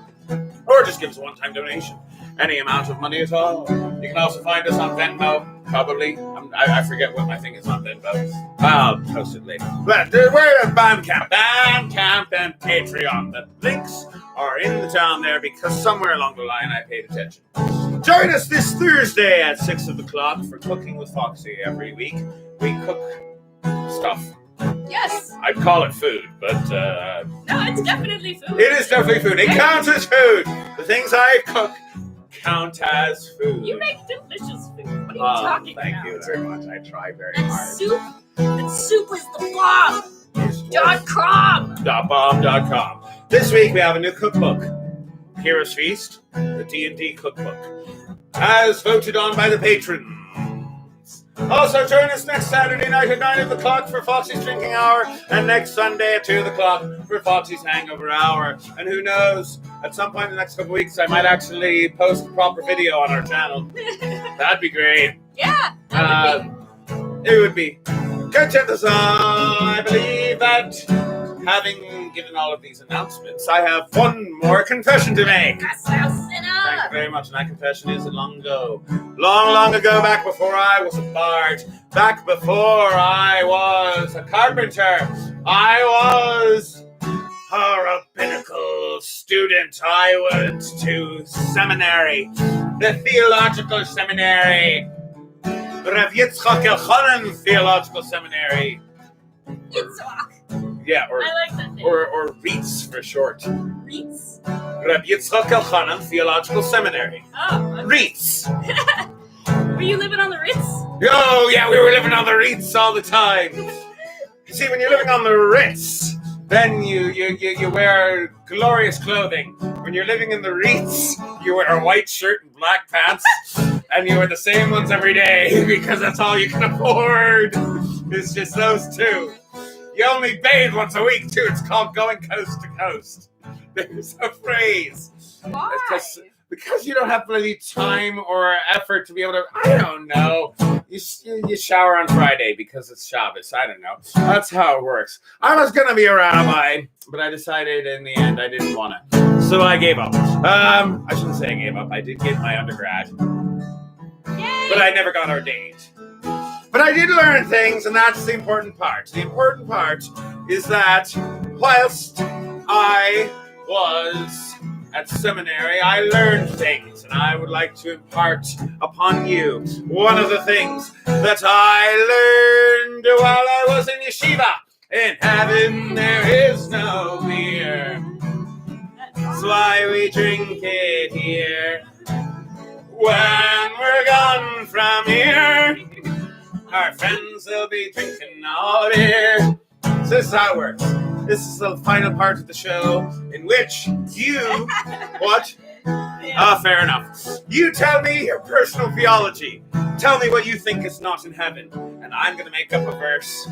or just give us a one-time donation. Any amount of money at all. You can also find us on Venmo, probably. I forget what my thing is on Venmo. I'll post it later. But we're at Bandcamp and Patreon. The links are in the town there because somewhere along the line I paid attention. Join us this Thursday at 6 o'clock for Cooking with Foxy. Every week we cook stuff. Yes. I'd call it food, but no, it's definitely food. It is definitely food. It counts as food. The things I cook count as food. You make delicious food. What are you talking about? Thank you very much. I try very And hard. soup is the bomb. .com. This week we have a new cookbook, Heroes Feast, the D&D cookbook, as voted on by the patrons. Also, join us next Saturday night at 9 o'clock for Foxy's Drinking Hour, and next Sunday at 2 o'clock for Foxy's Hangover Hour. And who knows, at some point in the next couple of weeks, I might actually post a proper video on our channel. That'd be great. Yeah, it would be. Good gentlemen, I believe that having given all of these announcements, I have one more confession to make. Thank you very much. And that confession is long ago. Long ago, back before I was a bard, back before I was a carpenter, I was a rabbinical student. I went to seminary, the theological seminary, Rav Yitzchak Elchanan Theological Seminary. Yitzchak. Yeah, I like that name. or REITS for short. REITs? Rav Yitzchak Elchanan Theological Seminary. Oh. Okay. REITs. Were you living on the Ritz? Oh, yeah, we were living on the Ritz all the time. You see, when you're living on the Ritz, then you wear glorious clothing. When you're living in the Ritz, you wear a white shirt and black pants, and you wear the same ones every day because that's all you can afford. It's just those two. You only bathe once a week, too. It's called going coast to coast. There's a phrase. Why? Because you don't have any time or effort to be able to, I don't know. You shower on Friday because it's Shabbos. I don't know. That's how it works. I was going to be a rabbi, but I decided in the end I didn't want to. So I gave up. I shouldn't say I gave up. I did get my undergrad. Yay! But I never got ordained. But I did learn things, and that's the important part. The important part is that whilst I was at seminary, I learned things, and I would like to impart upon you one of the things that I learned while I was in yeshiva. In heaven there is no beer, that's why we drink it here. When we're gone from here, our friends will be drinking all beer. So this is how it works. This is the final part of the show in which you... What? Ah, fair enough. You tell me your personal theology. Tell me what you think is not in heaven. And I'm going to make up a verse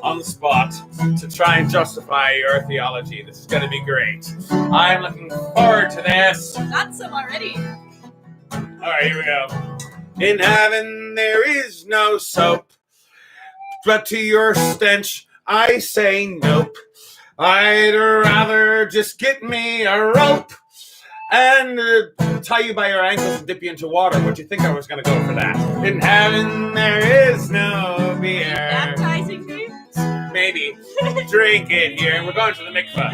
on the spot to try and justify your theology. This is going to be great. I'm looking forward to this. Got some already. All right, here we go. In heaven there is no soap, but to your stench I say nope. I'd rather just get me a rope and tie you by your ankles and dip you into water. What do you think I was going to go for that? In heaven there is no beer. Baptizing me? Maybe. Drink it here. We're going to the mikvah.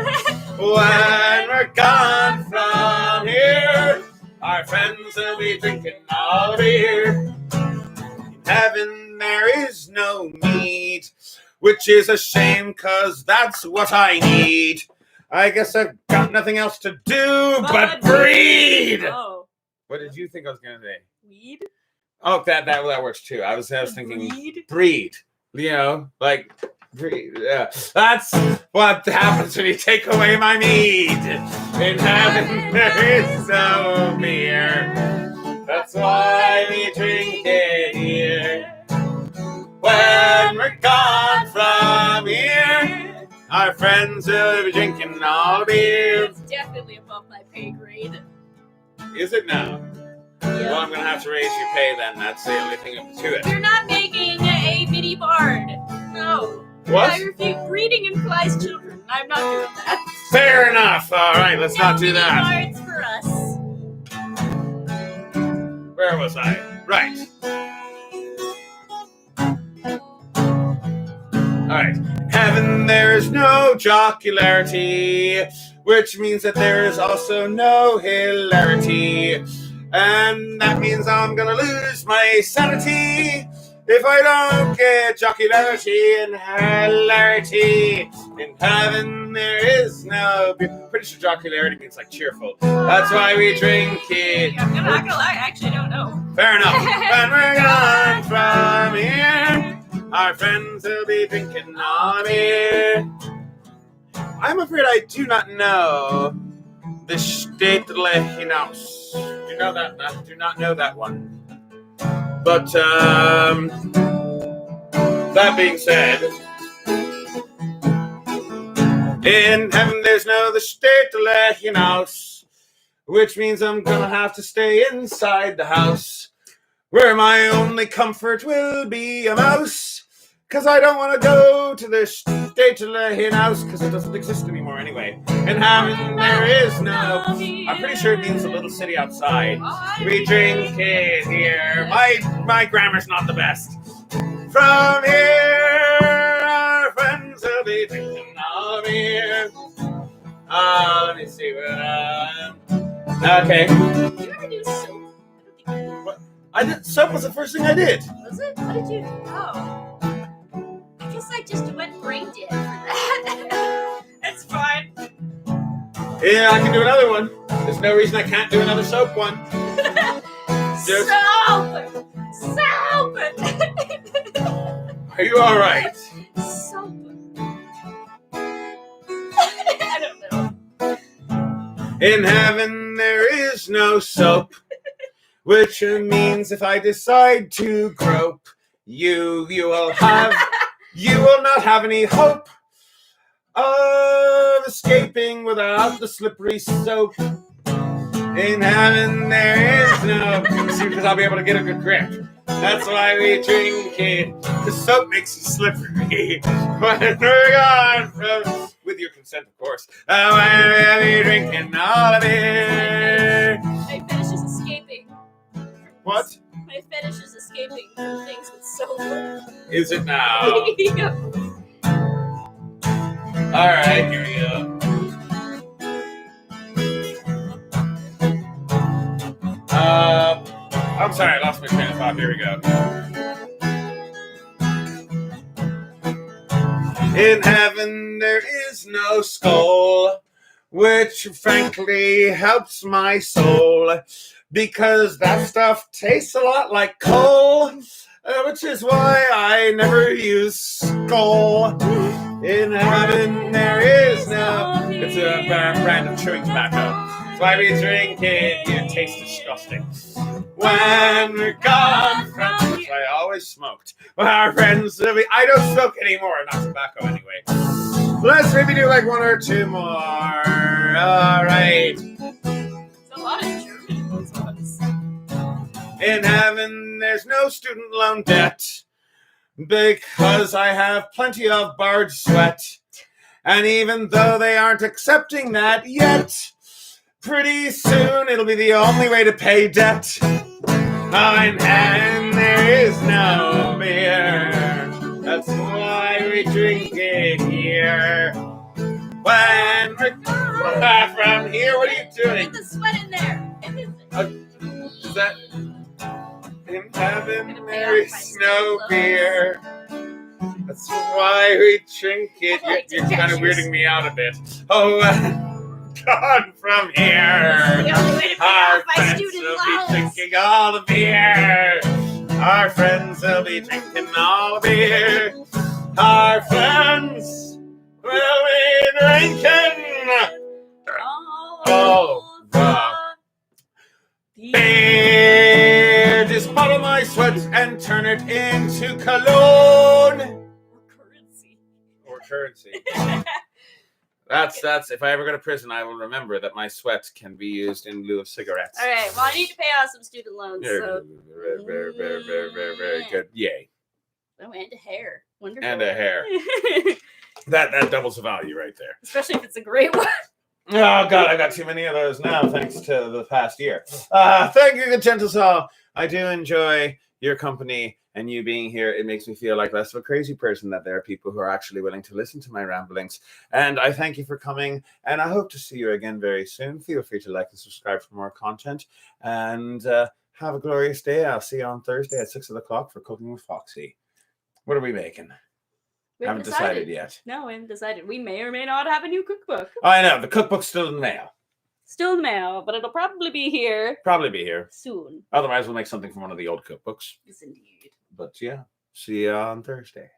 When we're gone from here, our friends will be drinking all beer. In heaven there is no meat, which is a shame, 'cause that's what I need. I guess I've got nothing else to do but breed. Oh. What did you think I was going to say? Weed? Oh, that works too. I was thinking breed. You know, like breed. Yeah. That's what happens when you take away my meat. In heaven there is no beer. That's why we drink it here. When we're gone from here, our friends will be drinking all beer. It's definitely above my pay grade. Is it now? Yeah. Well, I'm going to have to raise your pay then. That's the only thing to it. You're not making a mini bard. No. What? I refute. Breeding implies children. I'm not doing that. Fair enough. All right, let's not do that. Bards for us. Where was I? Right. Alright. Heaven there is no jocularity, which means that there is also no hilarity. And that means I'm gonna lose my sanity if I don't get jocularity and hilarity. In heaven there is no... Pretty sure jocularity means like cheerful. That's why we drink it. I'm not gonna lie, I actually don't know. Fair enough. When we're gone from here, our friends will be drinking all beer. I'm afraid I do not know the stately hinaus. Do you know that? I do not know that one. But that being said, in heaven there's no the stately hinaus, which means I'm gonna have to stay inside the house, where my only comfort will be a mouse. 'Cause I don't want to go to the stately house, because it doesn't exist anymore anyway. In heaven there is no... I'm pretty sure it means a little city outside. We drink it here. My grammar's not the best. From here, our friends will be drinking all beer. Let me see. Okay. Did you ever do soap? I don't think I did. What? I did. Soap was the first thing I did. Was it? What did you? Oh. I guess I just went brain dead for that. It's fine. Yeah, I can do another one. There's no reason I can't do another soap one. Just- Soap! Soap! Are you all right? Soap. I don't know. In heaven there is no soap, which means if I decide to grope, you will not have any hope of escaping without the slippery soap. In heaven there is no, because I'll be able to get a good grip. That's why we drink it. The soap makes you slippery. When we're gone from, with your consent, of course. When we'll be drinking all of it. My fetish is escaping. What? My fetish is escaping from things with soap. Is it now? Yep. All right, here we go. I'm sorry, I lost my train of thought. Here we go. In heaven there is no skull, which frankly helps my soul, because that stuff tastes a lot like coal, which is why I never use skull. In heaven there is no... It's a brand of chewing tobacco. That's why we drink it. It tastes disgusting. When we're gone from... Which I always smoked. Well, our friends will be... I don't smoke anymore. Not tobacco anyway. Let's maybe do like one or two more. All right. It's a lot of German ones. In heaven there's no student loan debt, because I have plenty of barge sweat. And even though they aren't accepting that yet, pretty soon it'll be the only way to pay debt. In heaven there is no beer. That's why we drink it here. When we're from here, what are you doing? Get the sweat in there. Is that... In heaven there is no beer. That's why we drink it. You're kind of weirding me out a bit. Oh, gone from here. The only way to pay Our off my friends student will loans. be drinking all the beer. Our friends will be drinking all the beer. Our friends will be drinking all the beer. Just bottle my sweat and turn it into cologne. Or currency. That's if I ever go to prison, I will remember that my sweat can be used in lieu of cigarettes. All right. Well, I need to pay off some student loans. So. Very good. Yay. Oh, and a hair. Wonderful. And a hair. That doubles the value right there. Especially if it's a great one. Oh God, I got too many of those now, thanks to the past year. Thank you, good gentle soul. I do enjoy your company and you being here. It makes me feel like less of a crazy person, that there are people who are actually willing to listen to my ramblings. And I thank you for coming, and I hope to see you again very soon. Feel free to like and subscribe for more content, and have a glorious day. I'll see you on Thursday at 6 o'clock for Cooking with Foxy. What are we making? We haven't decided yet. No, we haven't decided. We may or may not have a new cookbook. I know, the cookbook's still in the mail. Still in the mail, but it'll probably be here soon. Otherwise, Otherwise, we'll make something from one of the old cookbooks. yes, indeed. But yeah, see you on Thursday.